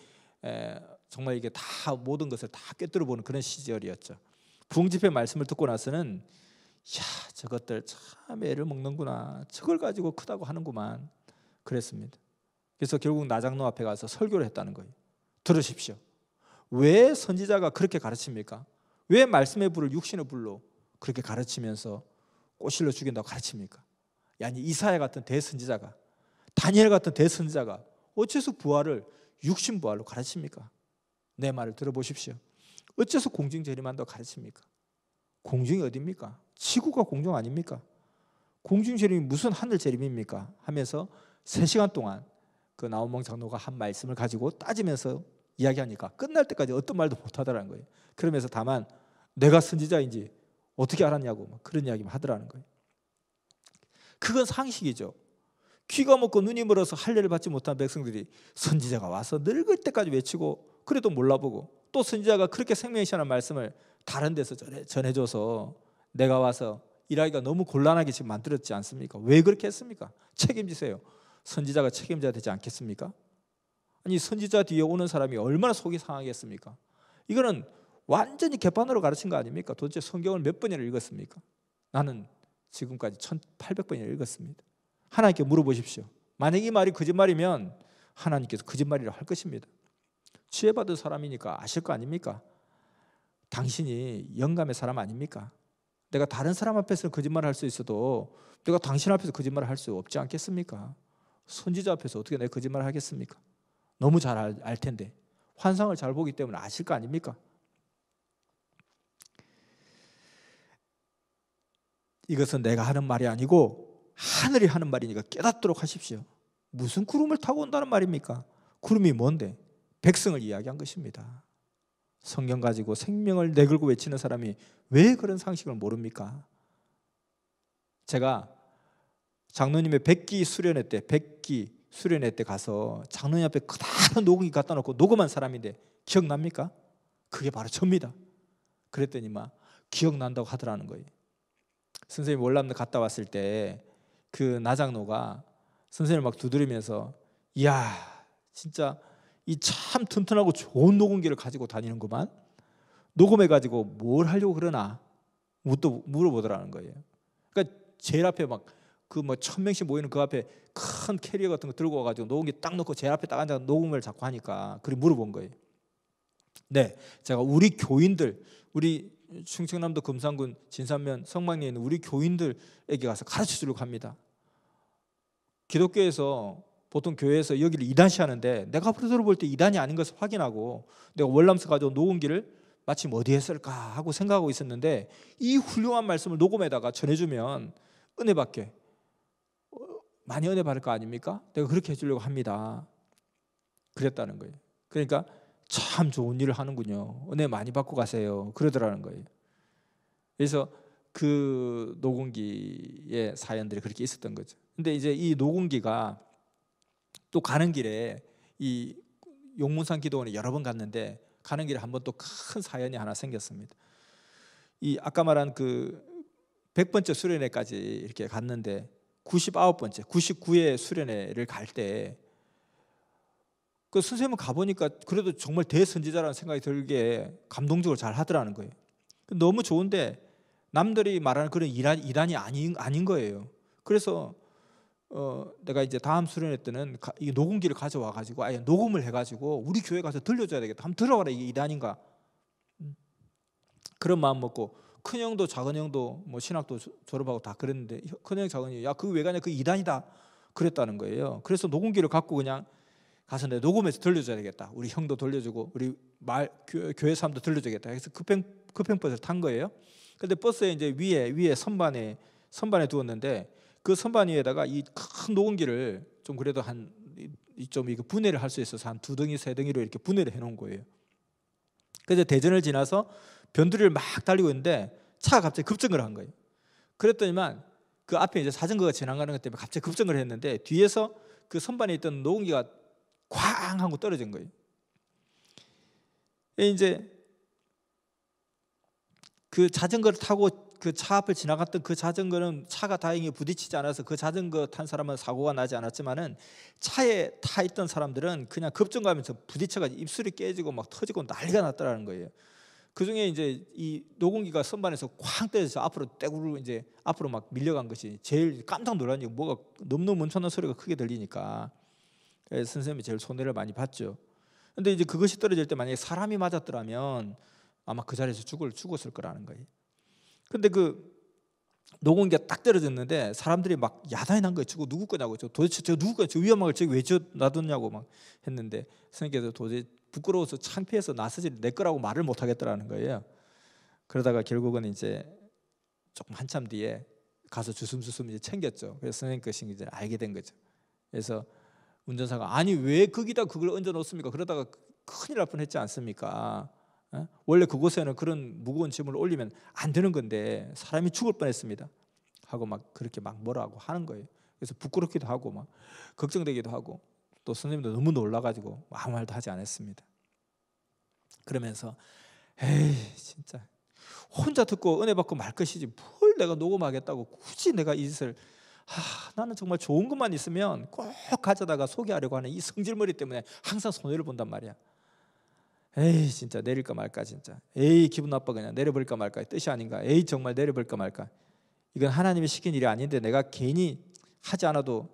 정말 이게 다 모든 것을 다 꿰뚫어 보는 그런 시절이었죠. 부흥집회 말씀을 듣고 나서는 야 저것들 참 애를 먹는구나, 저걸 가지고 크다고 하는구만 그랬습니다. 그래서 결국 나장로 앞에 가서 설교를 했다는 거예요. 들으십시오. 왜 선지자가 그렇게 가르칩니까? 왜 말씀의 불을 육신의 불로 그렇게 가르치면서 꼬실러 죽인다고 가르칩니까? 아니 이사야 같은 대선지자가, 다니엘 같은 대선지자가 어째서 부활을 육신 부활로 가르칩니까? 내 말을 들어보십시오. 어째서 공중 재림한다고 가르칩니까? 공중이 어디입니까? 지구가 공중 아닙니까? 공중 재림이 무슨 하늘 재림입니까? 하면서 3시간 동안 그 나원몽 장로가 한 말씀을 가지고 따지면서 이야기하니까 끝날 때까지 어떤 말도 못하더라는 거예요. 그러면서 다만 내가 선지자인지 어떻게 알았냐고 그런 이야기만 하더라는 거예요. 그건 상식이죠. 귀가 먹고 눈이 멀어서 할례를 받지 못한 백성들이 선지자가 와서 늙을 때까지 외치고 그래도 몰라보고 또 선지자가 그렇게 생명이 시원한 말씀을 다른 데서 전해줘서 내가 와서 일하기가 너무 곤란하게 지금 만들었지 않습니까? 왜 그렇게 했습니까? 책임지세요. 선지자가 책임져야 되지 않겠습니까? 아니 선지자 뒤에 오는 사람이 얼마나 속이 상하겠습니까? 이거는 완전히 개판으로 가르친 거 아닙니까? 도대체 성경을 몇 번이나 읽었습니까? 나는 지금까지 1800번이나 읽었습니다. 하나님께 물어보십시오. 만약 이 말이 거짓말이면 하나님께서 거짓말이라 할 것입니다. 지혜받은 사람이니까 아실 거 아닙니까? 당신이 영감의 사람 아닙니까? 내가 다른 사람 앞에서는 거짓말을 할 수 있어도 내가 당신 앞에서 거짓말을 할 수 없지 않겠습니까? 선지자 앞에서 어떻게 내가 거짓말을 하겠습니까? 너무 잘 알 텐데 환상을 잘 보기 때문에 아실 거 아닙니까? 이것은 내가 하는 말이 아니고 하늘이 하는 말이니까 깨닫도록 하십시오. 무슨 구름을 타고 온다는 말입니까? 구름이 뭔데? 백성을 이야기한 것입니다. 성경 가지고 생명을 내걸고 외치는 사람이 왜 그런 상식을 모릅니까? 제가 장로님의 백기 수련회 때 가서 장로님 앞에 크다란 녹음기 갖다 놓고 녹음한 사람인데 기억납니까? 그게 바로 저입니다. 그랬더니 막 기억난다고 하더라는 거예요. 선생님 월남도 갔다 왔을 때 그 나장로가 선생님을 막 두드리면서 이야 진짜 이 참 튼튼하고 좋은 녹음기를 가지고 다니는구만. 녹음해가지고 뭘 하려고 그러나 물어보더라는 거예요. 그러니까 제일 앞에 막 그 뭐 1000명씩 모이는 그 앞에 큰 캐리어 같은 거 들고 와가지고 녹음기 딱 넣고 제일 앞에 딱 앉아 녹음을 자꾸 하니까 그리 물어본 거예요. 네, 제가 우리 교인들, 우리 충청남도 금산군 진산면 성막리에 있는 우리 교인들에게 가서 가르쳐 주려고 합니다. 기독교에서 보통 교회에서 여기를 2단시 하는데 내가 앞으로 들어볼 때 2단이 아닌 것을 확인하고 내가 월남서 가져온 녹음기를 마침 어디에 쓸까 하고 생각하고 있었는데 이 훌륭한 말씀을 녹음에다가 전해주면 은혜 받게 많이 은혜 받을 거 아닙니까? 내가 그렇게 해주려고 합니다. 그랬다는 거예요. 그러니까 참 좋은 일을 하는군요. 은혜 많이 받고 가세요. 그러더라는 거예요. 그래서 그 녹음기의 사연들이 그렇게 있었던 거죠. 근데 이제 이 녹음기가 또 가는 길에 이 용문산 기도원에 여러 번 갔는데 가는 길에 한 번 또 큰 사연이 하나 생겼습니다. 이 아까 말한 그 100번째 수련회까지 이렇게 갔는데 99번째, 99회 수련회를 갈 때 그 선생님은 가보니까 그래도 정말 대선지자라는 생각이 들게 감동적으로 잘 하더라는 거예요. 너무 좋은데 남들이 말하는 그런 이단이 아닌 거예요. 그래서 내가 이제 다음 수련회 때는 이 녹음기를 가져와 가지고 아예 녹음을 해가지고 우리 교회 가서 들려줘야 되겠다. 한번 들어봐라, 이게 이단인가. 그런 마음 먹고 큰 형도 작은 형도 뭐 신학도 졸업하고 다 그랬는데 큰 형 작은 형, 야 그거 왜 가냐, 그 이단이다 그랬다는 거예요. 그래서 녹음기를 갖고 그냥 가서 내 녹음해서 들려줘야 되겠다. 우리 형도 들려주고 우리 교회 사람도 들려줘야겠다. 그래서 급행버스를 탄 거예요. 근데 버스에 이제 위에 선반에 두었는데 그 선반 위에다가 이 큰 녹음기를 좀 그래도 좀 이거 분해를 할 수 있어서 한 2덩이 3덩이로 이렇게 분해를 해놓은 거예요. 그래서 대전을 지나서 변두리를 막 달리고 있는데 차가 갑자기 급정을 한 거예요. 그랬더니만 그 앞에 이제 자전거가 지나가는 것 때문에 갑자기 급정을 했는데 뒤에서 그 선반에 있던 녹음기가 쾅 하고 떨어진 거예요. 이제 그 자전거를 타고 그 차 앞을 지나갔던 그 자전거는 차가 다행히 부딪히지 않아서 그 자전거 탄 사람은 사고가 나지 않았지만은 차에 타 있던 사람들은 그냥 급정거하면서 부딪혀가지고 입술이 깨지고 막 터지고 난리가 났더라는 거예요. 그 중에 이제 이 녹음기가 선반에서 쾅 떨어져서 앞으로 떼구르 이제 앞으로 막 밀려간 것이 제일 깜짝 놀랐죠. 뭐가 너무너무 엄청난 소리가 크게 들리니까. 그래서 선생님이 제일 손해를 많이 봤죠. 근데 이제 그것이 떨어질 때 만약에 사람이 맞았더라면 아마 그 자리에서 죽었을 거라는 거예요. 근데 그 녹음기가 딱 떨어졌는데 사람들이 막 야단이 난 거예요. 저거 누구 거냐고. 도대체 저 누구 거냐. 저 위험한 걸 저기 왜 놔뒀냐고 막 했는데 선생님께서 도저히 부끄러워서 창피해서 나서지 내 거라고 말을 못 하겠더라는 거예요. 그러다가 결국은 이제 조금 한참 뒤에 가서 주섬주섬 이제 챙겼죠. 그래서 선생님 것인 이제 알게 된 거죠. 그래서 운전사가 아니 왜 거기다 그걸 얹어 놓습니까? 그러다가 큰일 날 뻔했지 않습니까? 원래 그곳에는 그런 무거운 짐을 올리면 안 되는 건데 사람이 죽을 뻔했습니다 하고 막 그렇게 막 뭐라고 하는 거예요. 그래서 부끄럽기도 하고 막 걱정되기도 하고 또 선생님도 너무 놀라가지고 아무 말도 하지 않았습니다. 그러면서 에이 진짜 혼자 듣고 은혜 받고 말 것이지 뭘 내가 녹음하겠다고 굳이 내가 이 짓을 나는 정말 좋은 것만 있으면 꼭 가져다가 소개하려고 하는 이 성질머리 때문에 항상 손해를 본단 말이야. 에이 진짜 내릴까 말까 진짜. 에이 기분 나빠 그냥 내려버릴까 말까. 뜻이 아닌가. 에이 정말 내려버릴까 말까. 이건 하나님이 시킨 일이 아닌데 내가 괜히 하지 않아도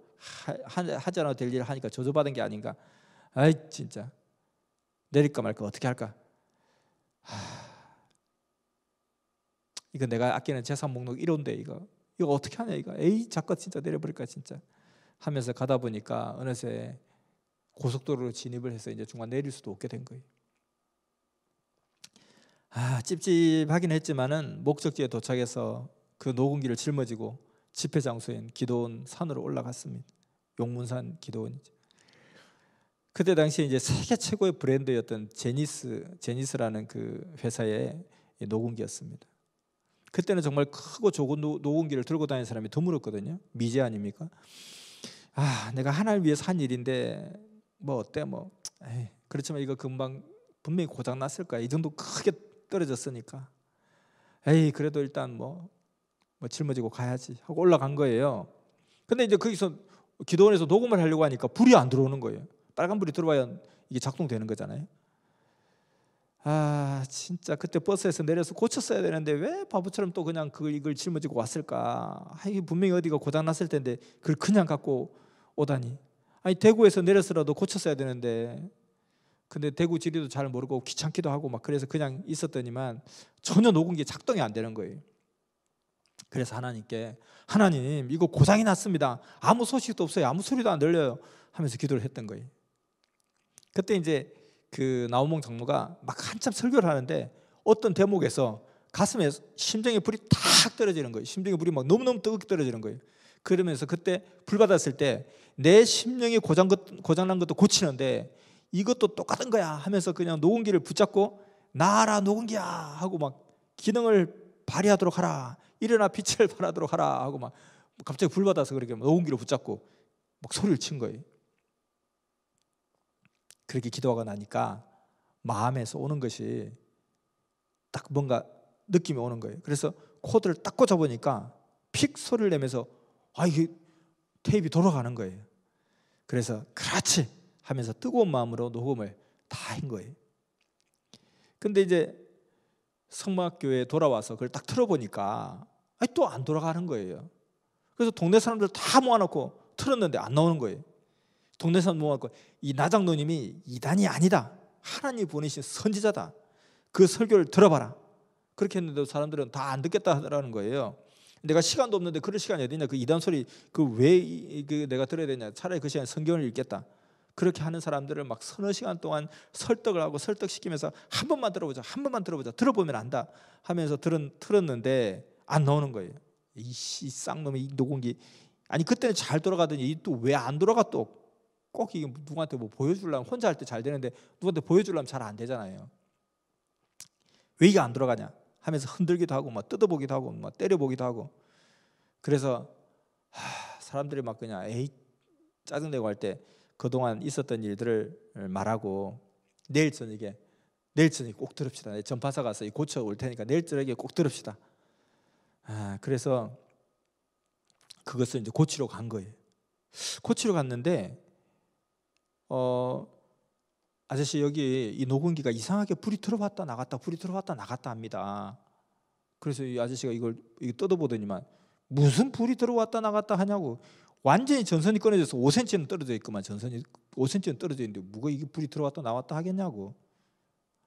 될 일을 하니까 저주받은 게 아닌가. 아이 진짜 내릴까 말까 어떻게 할까. 이거 내가 아끼는 재산 목록 1호인데 이거 어떻게 하냐 이거. 에이 자꾸 진짜 내려버릴까 진짜 하면서 가다 보니까 어느새 고속도로로 진입을 해서 이제 중간 내릴 수도 없게 된 거예요. 찝찝하긴 했지만은 목적지에 도착해서 그 녹음기를 짊어지고 집회 장소인 기도원 산으로 올라갔습니다. 용문산 기도원이죠. 그때 당시에 이제 세계 최고의 브랜드였던 제니스라는 그 회사의 녹음기였습니다. 그때는 정말 크고 좋은 녹음기를 들고 다니는 사람이 드물었거든요. 미제 아닙니까? 내가 하나를 위해서 한 일인데 뭐 어때 뭐. 그렇지만 이거 금방 분명히 고장 났을 거야. 이 정도 크게 떨어졌으니까. 그래도 일단 뭐 짊어지고 가야지 하고 올라간 거예요. 근데 이제 거기서 기도원에서 녹음을 하려고 하니까 불이 안 들어오는 거예요. 빨간 불이 들어와야 이게 작동되는 거잖아요. 진짜 그때 버스에서 내려서 고쳤어야 되는데 왜 바보처럼 또 그냥 이걸 짊어지고 왔을까. 이게 분명히 어디가 고장 났을 텐데 그걸 그냥 갖고 오다니. 대구에서 내려서라도 고쳤어야 되는데 근데 대구 지리도 잘 모르고 귀찮기도 하고 막 그래서 그냥 있었더니만 전혀 녹음기 작동이 안 되는 거예요. 그래서 하나님께 하나님 이거 고장이 났습니다. 아무 소식도 없어요. 아무 소리도 안 들려요. 하면서 기도를 했던 거예요. 그때 이제 그 나우몽 장로가 막 한참 설교를 하는데 어떤 대목에서 가슴에 심장에 불이 탁 떨어지는 거예요. 심장에 불이 막 너무너무 뜨겁게 떨어지는 거예요. 그러면서 그때 불 받았을 때 내 심령이 고장난 것도 고치는데 이것도 똑같은 거야 하면서 그냥 녹음기를 붙잡고 나라 녹음기야 하고 막 기능을 발휘하도록 하라. 일어나 빛을 발하도록 하라 하고 막 갑자기 불 받아서 그렇게 녹음기를 붙잡고 막 소리를 친 거예요. 그렇게 기도하고 나니까 마음에서 오는 것이 딱 뭔가 느낌이 오는 거예요. 그래서 코드를 딱 꽂아보니까 픽 소리를 내면서 이게 테이프가 돌아가는 거예요. 그래서 그렇지 하면서 뜨거운 마음으로 녹음을 다 한 거예요. 근데 이제 성막교회에 돌아와서 그걸 딱 틀어보니까 또 안 돌아가는 거예요. 그래서 동네 사람들 다 모아놓고 틀었는데 안 나오는 거예요. 동네 사람 모아놓고 이 나장로님이 이단이 아니다, 하나님이 보내신 선지자다, 그 설교를 들어봐라. 그렇게 했는데 사람들은 다 안 듣겠다 하더라는 거예요. 내가 시간도 없는데 그럴 시간이 어디냐, 그 이단 소리 왜 내가 들어야 되냐, 차라리 그 시간에 성경을 읽겠다. 그렇게 하는 사람들을 막 서너 시간 동안 설득을 하고 설득시키면서 한 번만 들어보자, 한 번만 들어보자, 들어보면 안다 하면서 틀었는데 안 나오는 거예요. 이 쌍놈의 이 녹음기, 아니 그때는 잘 돌아가더니 또 왜 안 돌아가, 또 꼭 이게 누구한테 뭐 보여주려면, 혼자 할 때 잘 되는데 누구한테 보여주려면 잘 안 되잖아요. 왜 이게 안 돌아가냐 하면서 흔들기도 하고 막 뜯어보기도 하고 막 때려보기도 하고. 그래서 사람들이 막 그냥 짜증내고 할 때 그동안 있었던 일들을 말하고 내일 저녁에 꼭 들읍시다. 전파사 가서 고쳐 올 테니까 내일 저녁에 꼭 들읍시다. 그래서 그것을 이제 고치러 간 거예요. 고치러 갔는데 아저씨 여기 이 녹음기가 이상하게 불이 들어왔다 나갔다 불이 들어왔다 나갔다 합니다. 그래서 이 아저씨가 이걸 뜯어보더니만 무슨 불이 들어왔다 나갔다 하냐고, 완전히 전선이 끊어져서 5cm는 떨어져 있구만. 전선이 5cm는 떨어져 있는데 뭐가 이게 불이 들어왔다 나왔다 하겠냐고.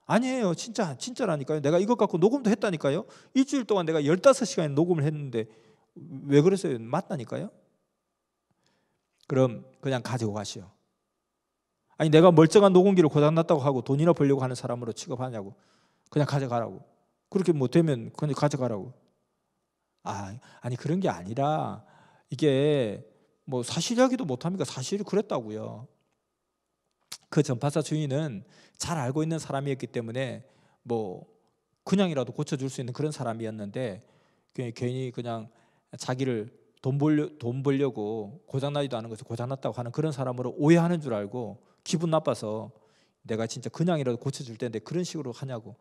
아니에요, 진짜라니까요. 내가 이것 갖고 녹음도 했다니까요. 일주일 동안 내가 15시간 녹음을 했는데 왜 그랬어요? 맞다니까요. 그럼 그냥 가지고 가시오. 아니 내가 멀쩡한 녹음기를 고장났다고 하고 돈이나 벌려고 하는 사람으로 취급하냐고. 그냥 가져가라고. 그렇게 뭐 되면 그냥 가져가라고. 아니 그런 게 아니라 이게 뭐 사실 이야기도 못합니까? 사실이 그랬다고요. 그 전파사 주인은 잘 알고 있는 사람이었기 때문에 뭐 그냥이라도 고쳐줄 수 있는 그런 사람이었는데 괜히 그냥 자기를 돈 벌려고 고장나지도 않은 것을 고장났다고 하는 그런 사람으로 오해하는 줄 알고 기분 나빠서 내가 진짜 그냥이라도 고쳐줄 텐데 그런 식으로 하냐고,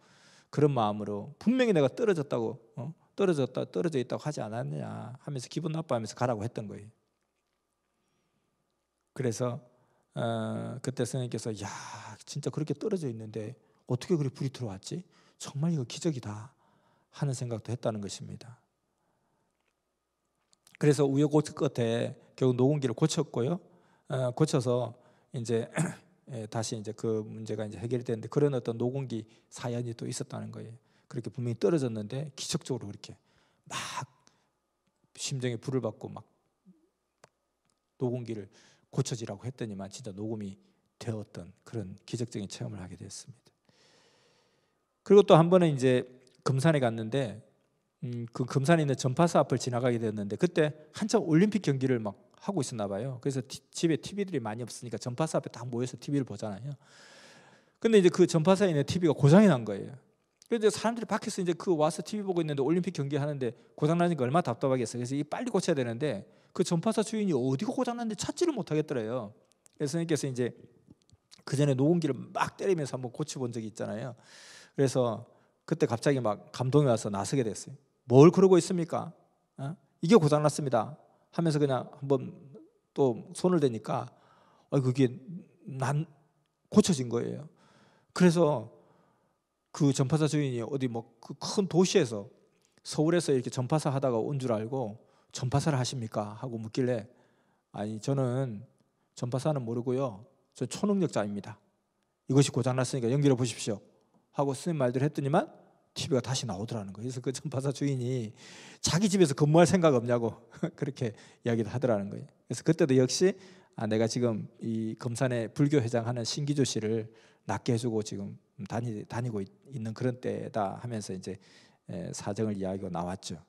그런 마음으로 분명히 내가 떨어져 있다고 하지 않았느냐 하면서 기분 나빠하면서 가라고 했던 거예요. 그래서 그때 선생님께서 야 진짜 그렇게 떨어져 있는데 어떻게 그렇게 불이 들어왔지? 정말 이거 기적이다 하는 생각도 했다는 것입니다. 그래서 우여곡절 끝에 결국 녹음기를 고쳤고요. 고쳐서 이제 다시 이제 그 문제가 이제 해결이 됐는데 그런 어떤 녹음기 사연이 또 있었다는 거예요. 그렇게 분명히 떨어졌는데 기적적으로 그렇게 막 심정에 불을 받고 막 녹음기를 고쳐지라고 했더니만 진짜 녹음이 되었던 그런 기적적인 체험을 하게 됐습니다. 그리고 또 한 번은 이제 금산에 갔는데 그 금산에 있는 전파사 앞을 지나가게 됐는데 그때 한참 올림픽 경기를 막 하고 있었나 봐요. 그래서 집에 TV들이 많이 없으니까 전파사 앞에 딱 모여서 TV를 보잖아요. 근데 이제 그 전파사에 있는 TV가 고장이 난 거예요. 그래서 사람들이 밖에서 이제 그 와서 TV 보고 있는데 올림픽 경기 하는데 고장 나니까 얼마나 답답하겠어요. 그래서 이 빨리 고쳐야 되는데 그 전파사 주인이 어디가 고장 났는지 찾지를 못하겠더래요. 그래서 선생님께서 이제 그 전에 녹음기를 막 때리면서 한번 고쳐본 적이 있잖아요. 그래서 그때 갑자기 막 감동이 와서 나서게 됐어요. 뭘 그러고 있습니까? 이게 고장났습니다 하면서 그냥 한번 또 손을 대니까 그게 고쳐진 거예요. 그래서 그 전파사 주인이 어디 뭐 그 큰 도시에서 서울에서 이렇게 전파사 하다가 온 줄 알고 전파사를 하십니까? 하고 묻길래 아니 저는 전파사는 모르고요. 저 초능력자입니다. 이것이 고장났으니까 연결해 보십시오 하고 선생님 말대로 했더니만 TV가 다시 나오더라는 거예요. 그래서 그 전파사 주인이 자기 집에서 근무할 생각 없냐고 그렇게 이야기를 하더라는 거예요. 그래서 그때도 역시 내가 지금 이 금산에 불교 회장하는 신기조 씨를 낫게 해주고 지금 다니고 있는 그런 때다 하면서 이제 사정을 이야기하고 나왔죠.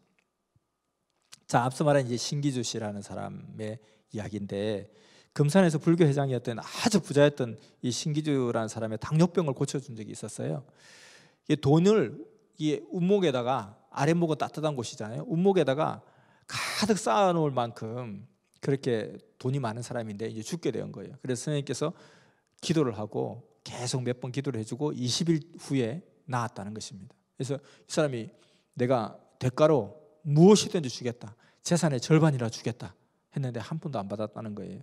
자, 앞서 말한 이제 신기조 씨라는 사람의 이야기인데 금산에서 불교 회장이었던 아주 부자였던 이 신기조라는 사람의 당뇨병을 고쳐준 적이 있었어요. 이 돈을 이 운목에다가, 아랫목은 따뜻한 곳이잖아요. 운목에다가 가득 쌓아놓을 만큼 그렇게 돈이 많은 사람인데 이제 죽게 된 거예요. 그래서 선생님께서 기도를 하고 계속 몇 번 기도를 해주고 20일 후에 나았다는 것입니다. 그래서 이 사람이 내가 대가로 무엇이든지 주겠다, 재산의 절반이라 주겠다 했는데 한 푼도 안 받았다는 거예요.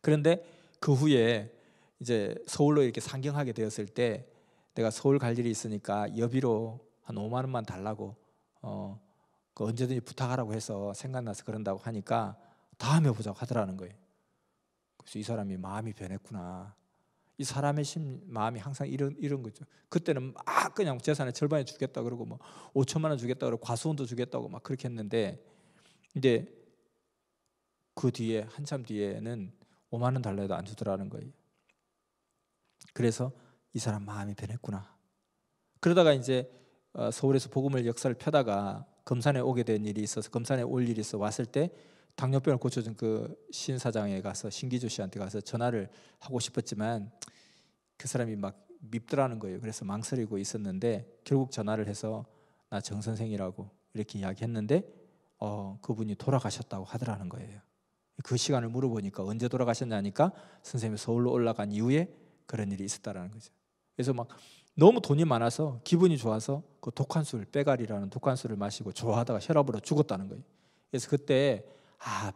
그런데 그 후에 이제 서울로 이렇게 상경하게 되었을 때 내가 서울 갈 일이 있으니까 여비로 한 5만 원만 달라고 그 언제든지 부탁하라고 해서 생각나서 그런다고 하니까 다음에 보자고 하더라는 거예요. 그래서 이 사람이 마음이 변했구나. 이 사람의 마음이 항상 이런 거죠. 그때는 막 그냥 재산의 절반에 주겠다 그러고 뭐 5천만 원 주겠다 그러고 과수원도 주겠다고 막 그렇게 했는데, 이제 그 뒤에 한참 뒤에는 5만 원 달라 해도 안 주더라는 거예요. 그래서 이 사람 마음이 변했구나. 그러다가 이제 서울에서 복음을 역사를 펴다가 금산에 오게 된 일이 있어서, 금산에 올 일이 있어 왔을 때 당뇨병을 고쳐준 그 신사장에 가서, 신기주 씨한테 가서 전화를 하고 싶었지만 그 사람이 막 밉더라는 거예요. 그래서 망설이고 있었는데 결국 전화를 해서 나 정 선생이라고 이렇게 이야기했는데 그분이 돌아가셨다고 하더라는 거예요. 그 시간을 물어보니까 언제 돌아가셨냐니까 선생님이 서울로 올라간 이후에 그런 일이 있었다라는 거죠. 그래서 막 너무 돈이 많아서 기분이 좋아서 그 독한술, 빼가리라는 독한술을 마시고 좋아하다가 혈압으로 죽었다는 거예요. 그래서 그때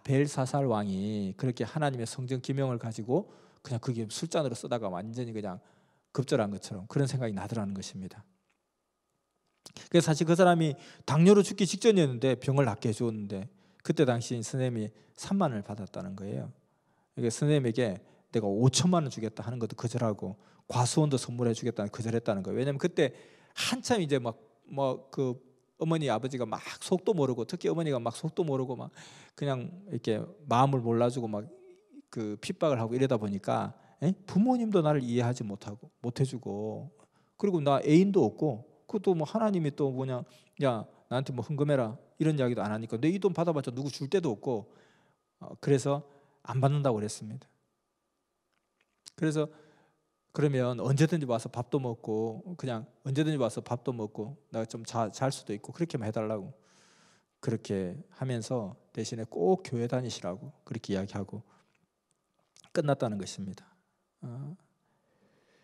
벨사살 왕이 그렇게 하나님의 성전 기명을 가지고 그냥 그게 술잔으로 쓰다가 완전히 그냥 급절한 것처럼 그런 생각이 나더라는 것입니다. 그래서 사실 그 사람이 당뇨로 죽기 직전이었는데 병을 낫게 해주었는데 그때 당시 선생님이 3만 원을 받았다는 거예요. 그러니까 선생님에게 내가 5천만 원 주겠다 하는 것도 거절하고 과수원도 선물해 주겠다는 거절했다는 거예요. 왜냐하면 그때 한참 이제 그 어머니 아버지가 막 속도 모르고, 특히 어머니가 막 속도 모르고 막 그냥 이렇게 마음을 몰라주고 막 그 핍박을 하고 이러다 보니까 부모님도 나를 이해하지 못하고 못해주고, 그리고 나 애인도 없고, 그것도 뭐 하나님이 또 뭐냐, 야 나한테 뭐 헌금해라 이런 이야기도 안 하니까 내 이 돈 받아봤자 누구 줄 데도 없고, 그래서 안 받는다고 그랬습니다. 그래서 그러면 언제든지 와서 밥도 먹고, 그냥 언제든지 와서 밥도 먹고 내가 좀 잘 수도 있고 그렇게만 해달라고 그렇게 하면서 대신에 꼭 교회 다니시라고 그렇게 이야기하고 끝났다는 것입니다.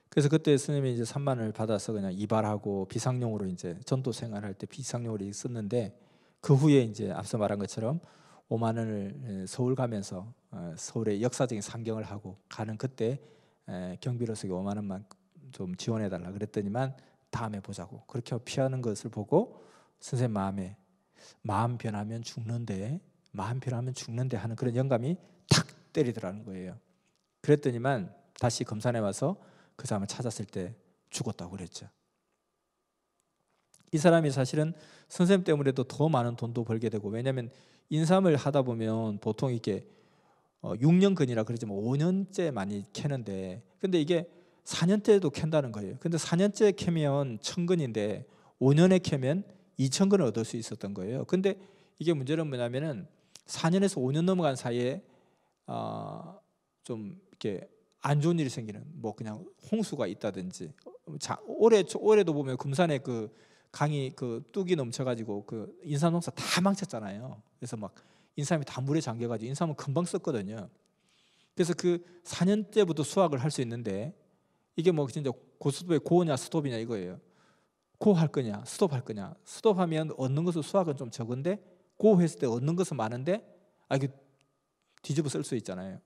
그래서 그때 스님이 이제 3만 원을 받아서 그냥 이발하고 비상용으로 이제 전도 생활할 때 비상용으로 썼는데, 그 후에 이제 앞서 말한 것처럼 5만 원을 서울 가면서 서울의 역사적인 상경을 하고 가는 그때 경비로서 5만 원만 좀 지원해 달라 그랬더니만 다음에 보자고 그렇게 피하는 것을 보고 선생님 마음 변하면 죽는데 하는 그런 영감이 탁 때리더라는 거예요. 그랬더니만 다시 금산에 와서 그 사람을 찾았을 때 죽었다고 그랬죠. 이 사람이 사실은 선생님 때문에도 더 많은 돈도 벌게 되고, 왜냐하면 인삼을 하다 보면 보통 이게 6년근이라 그러지만 5년째 많이 캐는데, 근데 이게 4년째도 캔다는 거예요. 근데 4년째 캐면 1000근인데 5년에 캐면 2000근을 얻을 수 있었던 거예요. 근데 이게 문제는 뭐냐면은 4년에서 5년 넘어간 사이에 좀 이렇게 안 좋은 일이 생기는, 뭐 그냥 홍수가 있다든지, 올해도 보면 금산에 그 강이 그 뚝이 넘쳐가지고 그 인삼 농사 다 망쳤잖아요. 그래서 막 인삼이 다 물에 잠겨가지고 인삼은 금방 썼거든요. 그래서 그 4년째부터 수확을 할 수 있는데, 이게 뭐 진짜 고속도로의 고냐 스톱이냐 이거예요. 고 할 거냐 스톱 할 거냐. 스톱하면 얻는 것은 수확은 좀 적은데 고 했을 때 얻는 것은 많은데 이게 뒤집어 쓸 수 있잖아요.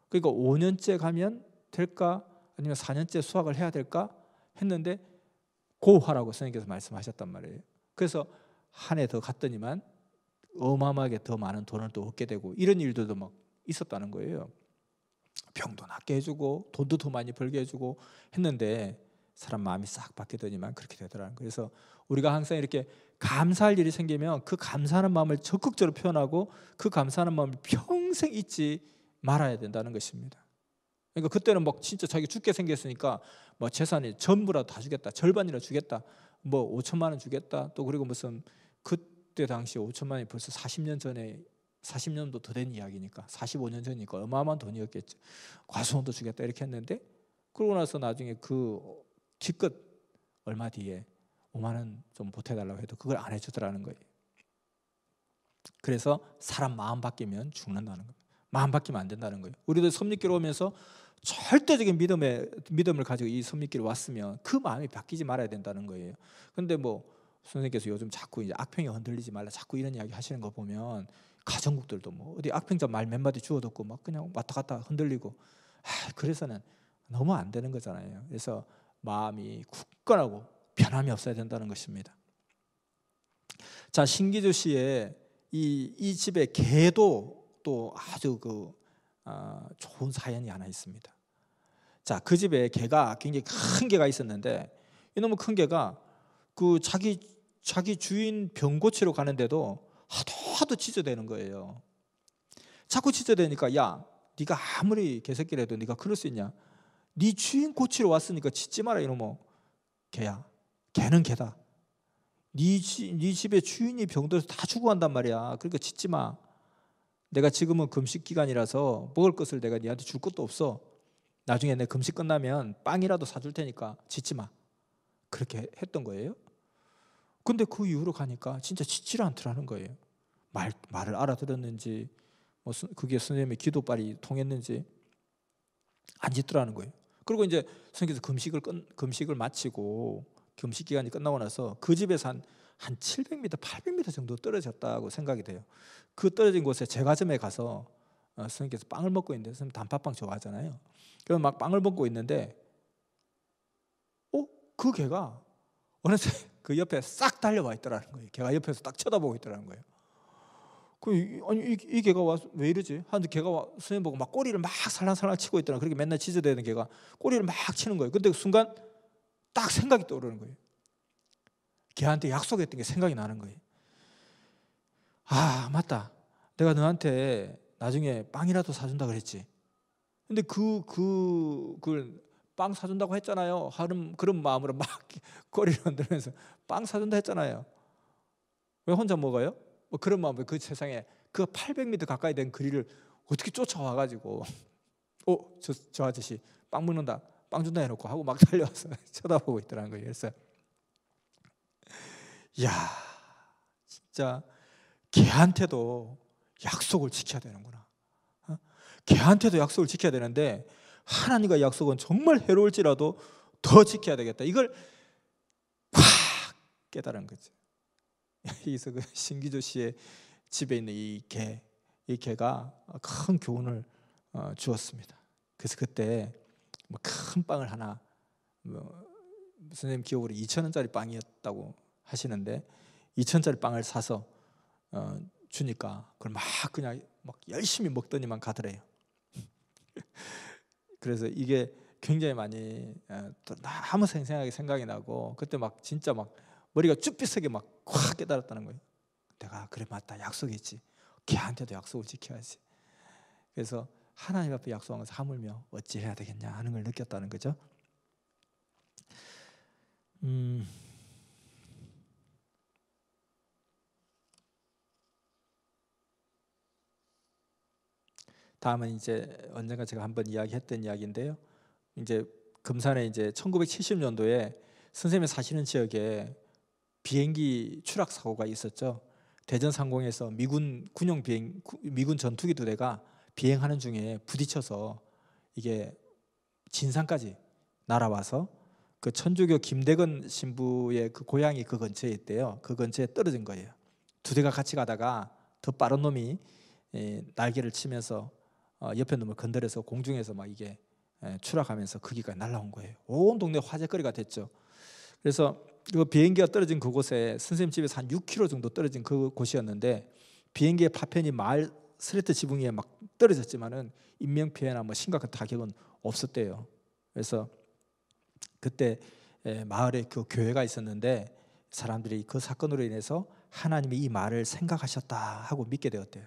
그러니까 5년째 가면 될까 아니면 4년째 수확을 해야 될까 했는데 고 하라고 선생님께서 말씀하셨단 말이에요. 그래서 한 해 더 갔더니만 어마어마하게 더 많은 돈을 또 얻게 되고 이런 일들도 막 있었다는 거예요. 병도 낫게 해주고 돈도 더 많이 벌게 해주고 했는데 사람 마음이 싹 바뀌더니만 그렇게 되더라는 거예요. 그래서 우리가 항상 이렇게 감사할 일이 생기면 그 감사하는 마음을 적극적으로 표현하고 그 감사하는 마음을 평생 잊지 말아야 된다는 것입니다. 그러니까 그때는 막 진짜 자기 죽게 생겼으니까 뭐 재산이 전부라도 다 주겠다, 절반이라 주겠다, 뭐 5천만 원 주겠다, 또 그리고 무슨 그때 당시 5천만 원이 벌써 40년 전에 40년도 더 된 이야기니까 45년 전이니까 어마어마한 돈이었겠죠. 과수원도 주겠다 이렇게 했는데, 그러고 나서 나중에 그 기껏 얼마 뒤에 5만 원 좀 보태달라고 해도 그걸 안 해주더라는 거예요. 그래서 사람 마음 바뀌면 죽는다는 거예요. 마음 바뀌면 안 된다는 거예요. 우리도 섭리교로 오면서 절대적인 믿음을 가지고 이 선민길에 왔으면 그 마음이 바뀌지 말아야 된다는 거예요. 그런데 뭐 선생님께서 요즘 자꾸 이제 악평에 흔들리지 말라 자꾸 이런 이야기 하시는 거 보면 가정국들도 뭐 어디 악평자 말 몇 마디 주워 듣고 막 그냥 왔다 갔다 흔들리고 그래서는 너무 안 되는 거잖아요. 그래서 마음이 굳건하고 변함이 없어야 된다는 것입니다. 자, 신기주 씨의 이 집의 개도 또 아주 좋은 사연이 하나 있습니다. 자, 그 집에 개가 굉장히 큰 개가 있었는데 이놈의 큰 개가 그 자기 주인 병 고치러 가는데도 하도 짖어대는 거예요. 자꾸 짖어대니까 야, 네가 아무리 개새끼라도 네가 그럴 수 있냐? 네 주인 고치러 왔으니까 짖지 마라 이놈아. 개야, 개는 개다. 네 집에 주인이 병들어서 다 죽어간단 말이야. 그러니까 짖지 마. 내가 지금은 금식 기간이라서 먹을 것을 내가 네한테 줄 것도 없어. 나중에 내 금식 끝나면 빵이라도 사줄 테니까 짖지 마. 그렇게 했던 거예요. 근데 그 이후로 가니까 진짜 짖지를 않더라는 거예요. 말을 알아들었는지 뭐 그게 선생님의 기도빨이 통했는지 안 짖더라는 거예요. 그리고 이제 선생님께서 금식을 마치고 금식 기간이 끝나고 나서 그 집에서 한 700m, 800m 정도 떨어졌다고 생각이 돼요. 그 떨어진 곳에 제과점에 가서 선생님께서 빵을 먹고 있는데 선생님 단팥빵 좋아하잖아요. 그래서 막 빵을 먹고 있는데 그 개가 어느새 그 옆에 싹 달려와 있더라는 거예요. 걔가 옆에서 딱 쳐다보고 있더라는 거예요. 아니 이 개가 와서 왜 이러지? 하는데 걔가 선생님 보고 막 꼬리를 막 살랑살랑 치고 있더라. 그렇게 맨날 짖어대는 걔가 꼬리를 막 치는 거예요. 근데 그 순간 딱 생각이 떠오르는 거예요. 걔한테 약속했던 게 생각이 나는 거예요. 아, 맞다. 내가 너한테 나중에 빵이라도 사준다 그랬지. 근데 그걸 빵 사준다고 했잖아요. 하는 그런 마음으로 막 꼬리를 흔들면서 빵 사준다 했잖아요. 왜 혼자 먹어요? 뭐 그런 마음으로 그 세상에 그 800m 가까이 된 거리를 어떻게 쫓아와가지고 저 아저씨 빵 먹는다, 빵 준다 해놓고 하고 막 달려와서 쳐다보고 있더라는 거예요. 그래서 야, 진짜 걔한테도 약속을 지켜야 되는구나. 걔한테도 약속을 지켜야 되는데 하나님과 약속은 정말 해로울지라도 더 지켜야 되겠다. 이걸 확 깨달은 거죠. 여기서 그 신기조 씨의 집에 있는 이 개가 큰 교훈을 주었습니다. 그래서 그때 뭐 큰 빵을 하나, 선생님 기억으로 2,000원짜리 빵이었다고 하시는데 2,000원짜리 빵을 사서 주니까 그걸 막 그냥 막 열심히 먹더니만 가더래요. 그래서 이게 굉장히 많이 너무 생생하게 생각이 나고 그때 막 진짜 막 머리가 쭈삐하게 막 확 깨달았다는 거예요. 내가 그래 맞다, 약속했지. 걔한테도 약속을 지켜야지. 그래서 하나님 앞에 약속한 것을 하물며 어찌 해야 되겠냐 하는 걸 느꼈다는 거죠. 다음은 이제 언젠가 제가 한번 이야기했던 이야기인데요. 이제 금산에 이제 1970년도에 선생님이 사시는 지역에 비행기 추락 사고가 있었죠. 대전 상공에서 미군 전투기 2대가 비행하는 중에 부딪혀서 이게 진상까지 날아와서 그 천주교 김대건 신부의 그 고향이 그 근처에 있대요. 그 근처에 떨어진 거예요. 2대가 같이 가다가 더 빠른 놈이 날개를 치면서 옆에 놈을 건드려서 공중에서 막 이게 추락하면서 거기까지 날아온 거예요. 온 동네 화제거리가 됐죠. 그래서 그 비행기가 떨어진 그곳에 선생님 집에서 한 6km 정도 떨어진 그 곳이었는데 비행기의 파편이 마을 스레트 지붕 위에 막 떨어졌지만은 인명 피해나 뭐 심각한 타격은 없었대요. 그래서 그때 마을에 그 교회가 있었는데 사람들이 그 사건으로 인해서 하나님이 이 말을 생각하셨다 하고 믿게 되었대요.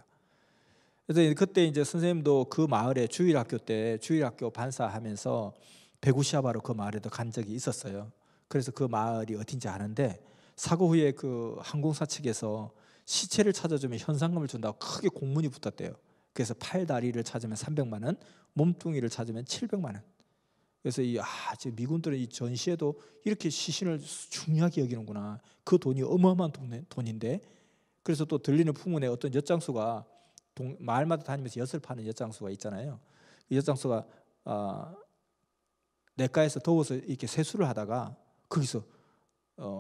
그래서 그때 이제 선생님도 그 마을에 주일학교 때 주일학교 반사하면서 베구시아바로 그 마을에도 간 적이 있었어요. 그래서 그 마을이 어딘지 아는데 사고 후에 그 항공사 측에서 시체를 찾아주면 현상금을 준다고 크게 공문이 붙었대요. 그래서 팔다리를 찾으면 300만 원, 몸뚱이를 찾으면 700만 원. 그래서 지금 미군들은 이 전시에도 이렇게 시신을 중요하게 여기는구나. 그 돈이 어마어마한 돈인데. 그래서 또 들리는 풍문에 어떤 엿장수가 마을마다 다니면서 엿을 파는 엿장수가 있잖아요. 그 엿장수가 내과에서 더워서 이렇게 세수를 하다가 거기서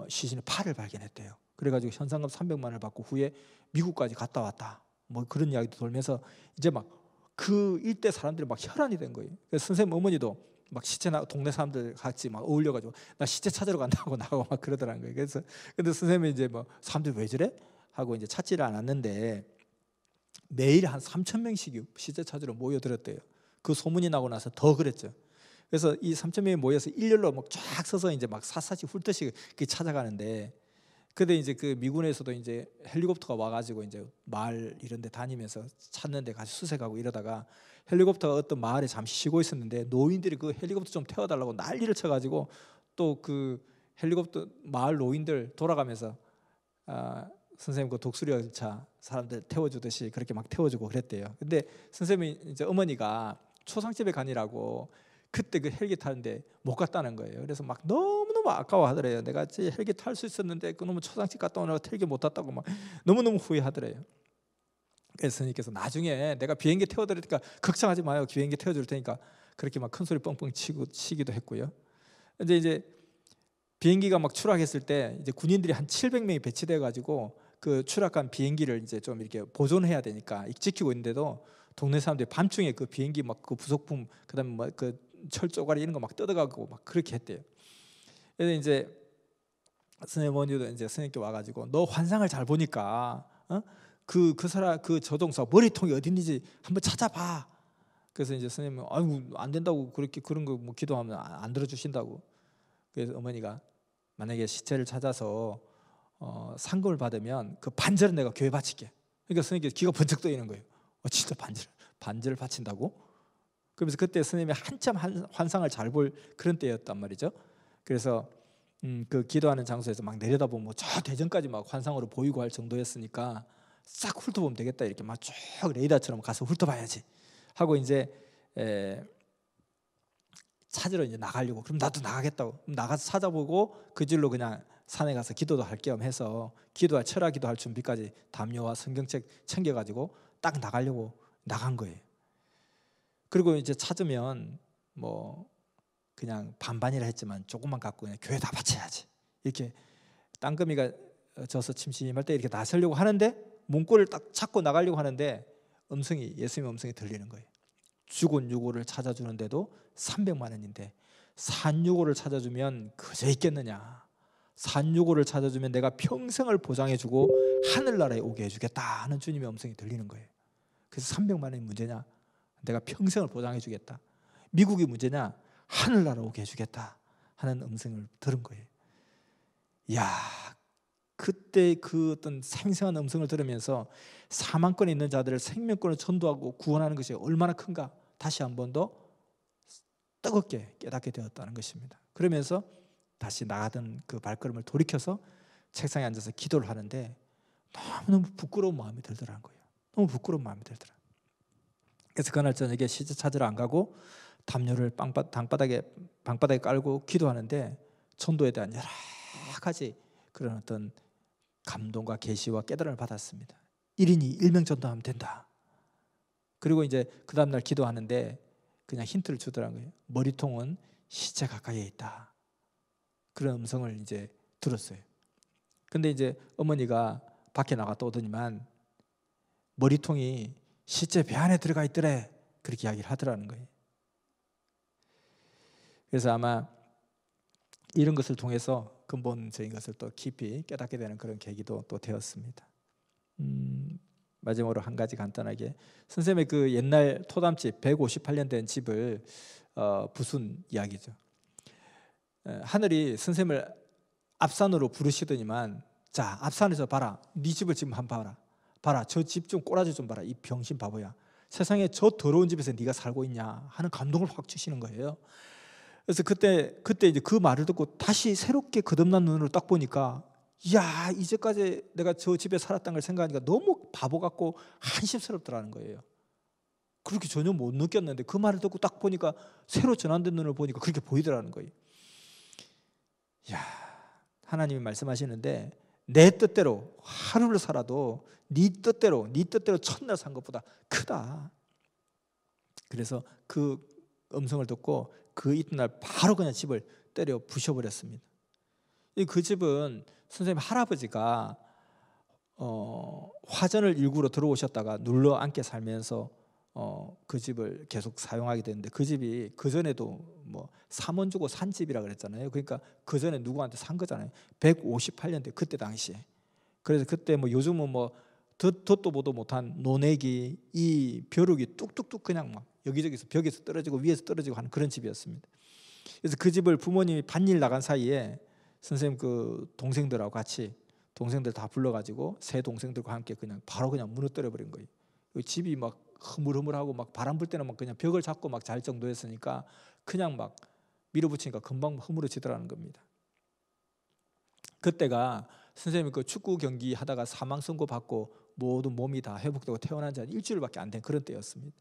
시신의 팔을 발견했대요. 그래가지고 현상금 300만 원을 받고 후에 미국까지 갔다 왔다. 뭐 그런 이야기도 돌면서 이제 막 그 일대 사람들이 막 혈안이 된 거예요. 그래서 선생님 어머니도 막 시체 동네 사람들 같이 막 어울려가지고 나 시체 찾으러 간다고 나가고 막 그러더라는 거예요. 그래서 근데 선생님이 이제 뭐 사람들이 왜 저래? 하고 이제 찾지를 않았는데 매일 한 3,000명씩이 시체 찾으러 모여들었대요. 그 소문이 나고 나서 더 그랬죠. 그래서 이 3,000명이 모여서 일렬로 막 쫙 서서 이제 막 샅샅이 훑듯이 찾아가는데, 근데 이제 그 미군에서도 이제 헬리콥터가 와가지고 이제 마을 이런 데 다니면서 찾는데 같이 수색하고 이러다가 헬리콥터가 어떤 마을에 잠시 쉬고 있었는데 노인들이 그 헬리콥터 좀 태워달라고 난리를 쳐가지고 또 그 헬리콥터 마을 노인들 돌아가면서 선생님 그 독수리 열차 사람들 태워주듯이 그렇게 막 태워주고 그랬대요. 근데 선생님이 이제 어머니가 초상집에 가니라고 그때 그 헬기 타는데 못 갔다는 거예요. 그래서 막 너무너무 아까워하더래요. 내가 헬기 탈 수 있었는데 그놈의 초상집 갔다 오느라 헬기 못 탔다고 막 너무너무 후회하더래요. 그래서 선생님께서 나중에 내가 비행기 태워드릴 테니까 걱정하지 마요. 비행기 태워줄 테니까 그렇게 막 큰 소리 뻥뻥 치기도 했고요. 이제 비행기가 막 추락했을 때 이제 군인들이 한 700명이 배치돼 가지고 그 추락한 비행기를 이제 좀 이렇게 보존해야 되니까 지키고 있는데도 동네 사람들이 밤중에 그 비행기 막 그 부속품 그다음에 뭐 그 철 쪼가리 이런 거 막 뜯어가고 막 그렇게 했대요. 그래서 이제 선생님 어머니도 이제 선생님께 와가지고 너 환상을 잘 보니까 그 사람 그 저동사 머리통이 어디 있는지 한번 찾아봐. 그래서 이제 선생님은 아이고 안 된다고 그렇게 그런 거 뭐 기도하면 안 들어주신다고. 그래서 어머니가 만약에 시체를 찾아서 상금을 받으면 그 반절은 내가 교회 바칠게. 그러니까 선생님께 귀가 번쩍 뜨이는 거예요. 진짜 반절을 바친다고? 그러면서 그때 선생님이 한참 환상을 잘 볼 그런 때였단 말이죠. 그래서 그 기도하는 장소에서 막 내려다보면 뭐 저 대전까지 막 환상으로 보이고 할 정도였으니까 싹 훑어보면 되겠다. 이렇게 막 쭉 레이더처럼 가서 훑어봐야지 하고 이제 찾으러 이제 나가려고. 그럼 나도 나가겠다고. 그럼 나가서 찾아보고 그 길로 그냥 산에 가서 기도도 할 겸 해서 기도할 철학 기도할 준비까지 담요와 성경책 챙겨가지고 딱 나가려고 나간 거예요. 그리고 이제 찾으면 뭐 그냥 반반이라 했지만 조금만 갖고 그냥 교회 다 바쳐야지 이렇게 땅거미가 져서 침심할 때 이렇게 나서려고 하는데 문고리를 딱 찾고 나가려고 하는데 예수님의 음성이 들리는 거예요. 죽은 유고를 찾아주는데도 300만 원인데 산유고를 찾아주면 그저 있겠느냐. 산유고를 찾아주면 내가 평생을 보장해주고 하늘나라에 오게 해주겠다 하는 주님의 음성이 들리는 거예요. 그래서 300만 원이 문제냐, 내가 평생을 보장해주겠다. 미국이 문제냐, 하늘나라 오게 해주겠다 하는 음성을 들은 거예요. 이야, 그때 그 어떤 생생한 음성을 들으면서 사망권에 있는 자들을 생명권을 전도하고 구원하는 것이 얼마나 큰가 다시 한 번 더 뜨겁게 깨닫게 되었다는 것입니다. 그러면서 다시 나가던 그 발걸음을 돌이켜서 책상에 앉아서 기도를 하는데 너무너무 부끄러운 마음이 들더라는 거예요. 너무 부끄러운 마음이 들더라. 그래서 그날 저녁에 시체 찾으러 안 가고 담요를 방바닥에 깔고 기도하는데 전도에 대한 여러 가지 그런 어떤 감동과 계시와 깨달음을 받았습니다. 1인이 1명 전도하면 된다. 그리고 이제 그 다음날 기도하는데 그냥 힌트를 주더라고요. 머리통은 시체 가까이에 있다. 그런 음성을 이제 들었어요. 근데 이제 어머니가 밖에 나갔다 오더니만 머리통이 시체 배 안에 들어가 있더래. 그렇게 이야기를 하더라는 거예요. 그래서 아마 이런 것을 통해서 근본적인 것을 또 깊이 깨닫게 되는 그런 계기도 또 되었습니다. 마지막으로 한 가지 간단하게 선생님의 그 옛날 토담집 158년 된 집을 부순 이야기죠. 하늘이 선생님을 앞산으로 부르시더니만 자 앞산에서 봐라, 네 집을 지금 한번 봐라 저 집 좀 꼬라지 좀 봐라, 이 병신 바보야, 세상에 저 더러운 집에서 네가 살고 있냐 하는 감동을 확 주시는 거예요. 그래서 그때 이제 그 말을 듣고 다시 새롭게 거듭난 눈으로 딱 보니까 야, 이제까지 내가 저 집에 살았다는 걸 생각하니까 너무 바보 같고 한심스럽더라는 거예요. 그렇게 전혀 못 느꼈는데 그 말을 듣고 딱 보니까 새로 전환된 눈을 보니까 그렇게 보이더라는 거예요. 야, 하나님이 말씀하시는데 내 뜻대로 하루를 살아도 네 뜻대로 첫날 산 것보다 크다. 그래서 그 음성을 듣고 그 이튿날 바로 그냥 집을 때려 부셔버렸습니다. 그 집은 선생님 할아버지가 화전을 일구러 들어오셨다가 눌러 앉게 살면서 그 집을 계속 사용하게 됐는데, 그 집이 그 전에도 뭐 3원 주고 산 집이라 그랬잖아요. 그러니까 그 전에 누구한테 산 거잖아요. 158년대 그때 당시에. 그래서 그때 뭐 요즘은 뭐 듣도 보도 못한 논액이 이 벼룩이 뚝뚝뚝 그냥 막 여기저기서 벽에서 떨어지고 위에서 떨어지고 하는 그런 집이었습니다. 그래서 그 집을 부모님이 밭일 나간 사이에 선생님 그 동생들하고 같이 동생들 다 불러가지고 세 동생들과 함께 그냥 바로 그냥 무너뜨려 버린 거예요. 집이 막 흐물흐물하고 막 바람 불 때는 막 그냥 벽을 잡고 막 잘 정도였으니까 그냥 막 밀어붙이니까 금방 흐물어지더라는 겁니다. 그때가 선생님이 그 축구 경기 하다가 사망 선고 받고 모든 몸이 다 회복되고 태어난 지 한 일주일밖에 안 된 그런 때였습니다.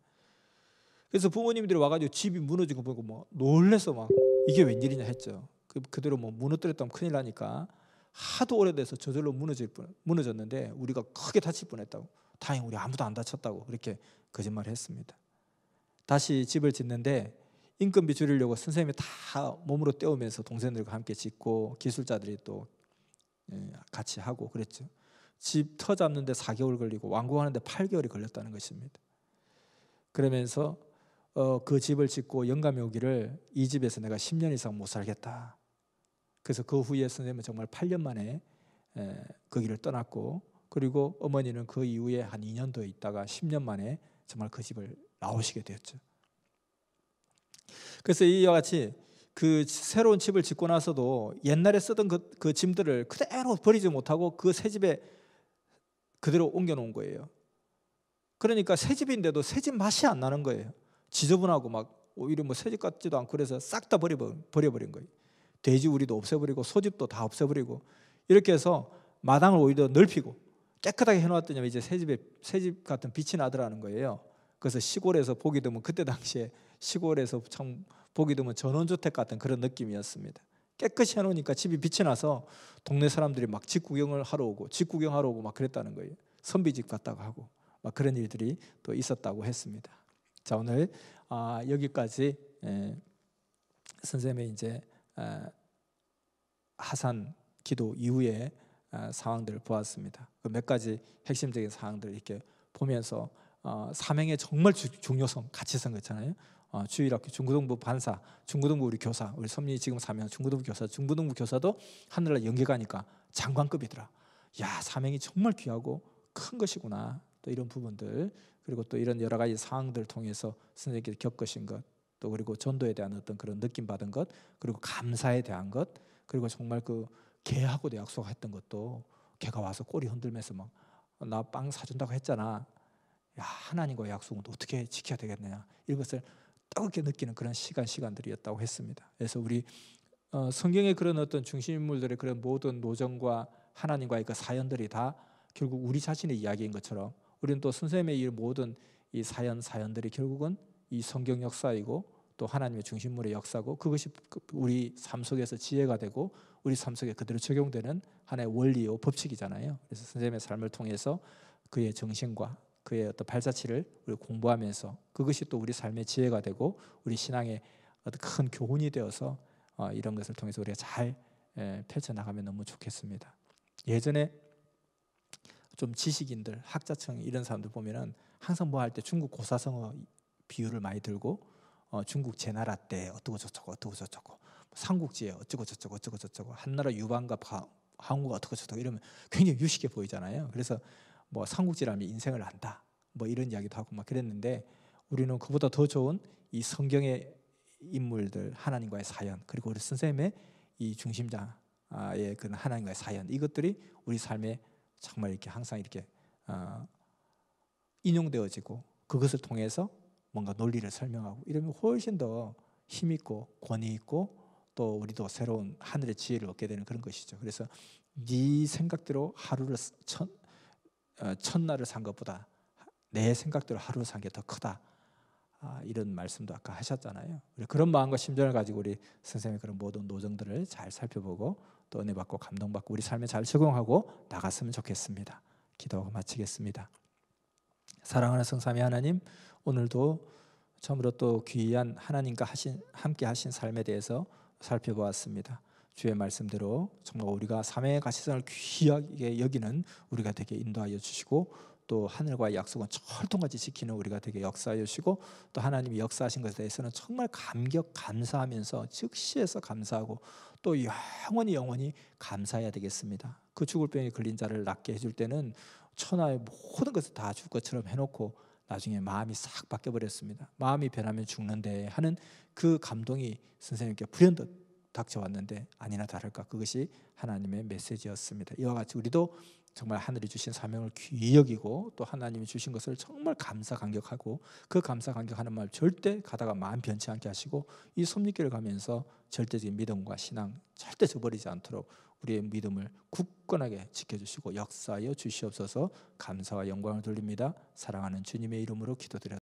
그래서 부모님들이 와가지고 집이 무너지고 보고 뭐 놀래서 막 이게 웬일이냐 했죠. 그대로 뭐 무너뜨렸다면 큰일 나니까 하도 오래돼서 저절로 무너졌는데 우리가 크게 다칠 뻔했다고, 다행히 우리 아무도 안 다쳤다고 그렇게 거짓말을 했습니다. 다시 집을 짓는데 인건비 줄이려고 선생님이 다 몸으로 떼우면서 동생들과 함께 짓고 기술자들이 또 같이 하고 그랬죠. 집 터 잡는데 4개월 걸리고 완공하는데 8개월이 걸렸다는 것입니다. 그러면서 그 집을 짓고 영감이 오기를 이 집에서 내가 10년 이상 못 살겠다. 그래서 그 후에 선생님은 정말 8년 만에 그 길을 떠났고, 그리고 어머니는 그 이후에 한 2년 더 있다가 10년 만에 정말 그 집을 나오시게 되었죠. 그래서 이와 같이 그 새로운 집을 짓고 나서도 옛날에 쓰던 그 짐들을 그대로 버리지 못하고 그 새 집에 그대로 옮겨놓은 거예요. 그러니까 새 집인데도 새 집 맛이 안 나는 거예요. 지저분하고 막 오히려 뭐 새 집 같지도 않고, 그래서 싹 다 버려버린 거예요. 돼지우리도 없애버리고 소집도 다 없애버리고 이렇게 해서 마당을 오히려 넓히고 깨끗하게 해놓았더니 이제 새 집 같은 빛이 나더라는 거예요. 그래서 시골에서 보기 드문, 그때 당시에 시골에서 참 보기 드문 전원주택 같은 그런 느낌이었습니다. 깨끗이 해놓으니까 집이 빛이 나서 동네 사람들이 막 집 구경을 하러 오고 집 구경하러 오고 막 그랬다는 거예요. 선비집 갔다가 하고 막 그런 일들이 또 있었다고 했습니다. 자, 오늘 여기까지 선생님의 이제 하산 기도 이후에 상황들을 보았습니다. 그 몇 가지 핵심적인 사항들을 이렇게 보면서 사명의 정말 중요성, 가치성 있잖아요. 주일학교 중고등부 반사, 중고등부 우리 교사, 우리 섬리 지금 사명 중고등부 교사, 중고등부 교사도 하늘날 연계 가니까 장관급이더라. 야, 사명이 정말 귀하고 큰 것이구나. 또 이런 부분들, 그리고 또 이런 여러 가지 상황들을 통해서 선생님께서 겪으신 것, 또 그리고 전도에 대한 어떤 그런 느낌 받은 것, 그리고 감사에 대한 것, 그리고 정말 그 걔하고 내 약속했던 것도 걔가 와서 꼬리 흔들면서 막 나 빵 사준다고 했잖아. 야, 하나님과의 약속은 어떻게 지켜야 되겠느냐, 이것을 뜨겁게 느끼는 그런 시간들이었다고 했습니다. 그래서 우리 성경의 그런 어떤 중심인물들의 그런 모든 노정과 하나님과의 그 사연들이 다 결국 우리 자신의 이야기인 것처럼, 우리는 또 선생님의 이 모든 이 사연들이 결국은 이 성경 역사이고 또 하나님의 중심물의 역사고, 그것이 우리 삶 속에서 지혜가 되고 우리 삶 속에 그대로 적용되는 하나의 원리요 법칙이잖아요. 그래서 선생님의 삶을 통해서 그의 정신과 그의 어떤 발자취를 우리 공부하면서 그것이 또 우리 삶의 지혜가 되고 우리 신앙의 어떤 큰 교훈이 되어서 이런 것을 통해서 우리가 잘 펼쳐나가면 너무 좋겠습니다. 예전에 좀 지식인들, 학자층 이런 사람들 보면은 항상 뭐 할 때 중국 고사성어 비유를 많이 들고 중국 제나라 때 어떠고 저쩌고 삼국지에 어쩌고 저쩌고 한나라 유방과 항우가 어떠고 저쩌고 이러면 굉장히 유식해 보이잖아요. 그래서 뭐 삼국지라면 인생을 안다 뭐 이런 이야기도 하고 막 그랬는데, 우리는 그보다 더 좋은 이 성경의 인물들, 하나님과의 사연, 그리고 우리 선생님의 이 중심자의 그 하나님과의 사연, 이것들이 우리 삶에 정말 이렇게 항상 이렇게 인용되어지고 그것을 통해서 뭔가 논리를 설명하고 이러면 훨씬 더 힘있고 권위있고 또 우리도 새로운 하늘의 지혜를 얻게 되는 그런 것이죠. 그래서 네 생각대로 하루를 첫날을 산 것보다 내 생각대로 하루를 산 게 더 크다, 이런 말씀도 아까 하셨잖아요. 그런 마음과 심정을 가지고 우리 선생님의 그런 모든 노정들을 잘 살펴보고 또 은혜 받고 감동받고 우리 삶에 잘 적용하고 나갔으면 좋겠습니다. 기도하고 마치겠습니다. 사랑하는 성삼위 하나님, 오늘도 처음으로 또 귀한 하나님과 함께 하신 삶에 대해서 살펴보았습니다. 주의 말씀대로 정말 우리가 삶의 가시성을 귀하게 여기는 우리가 되게 인도하여 주시고, 또 하늘과의 약속은 철통같이 지키는 우리가 되게 역사하여 주시고, 또 하나님이 역사하신 것에 대해서는 정말 감사하면서 즉시해서 감사하고, 또 영원히 감사해야 되겠습니다. 그 죽을 병에 걸린 자를 낫게 해줄 때는 천하의 모든 것을 다 줄 것처럼 해놓고 나중에 마음이 싹 바뀌어버렸습니다. 마음이 변하면 죽는데 하는 그 감동이 선생님께 불현듯 닥쳐왔는데, 아니나 다를까 그것이 하나님의 메시지였습니다. 이와 같이 우리도 정말 하늘이 주신 사명을 귀히 여기고, 또 하나님이 주신 것을 정말 감사 감격하고, 그 감사 감격하는 마음 절대 가다가 마음 변치 않게 하시고, 이 섭리길을 가면서 절대적인 믿음과 신앙 절대 저버리지 않도록 우리의 믿음을 굳건하게 지켜주시고 역사하여 주시옵소서. 감사와 영광을 돌립니다. 사랑하는 주님의 이름으로 기도드렸습니다.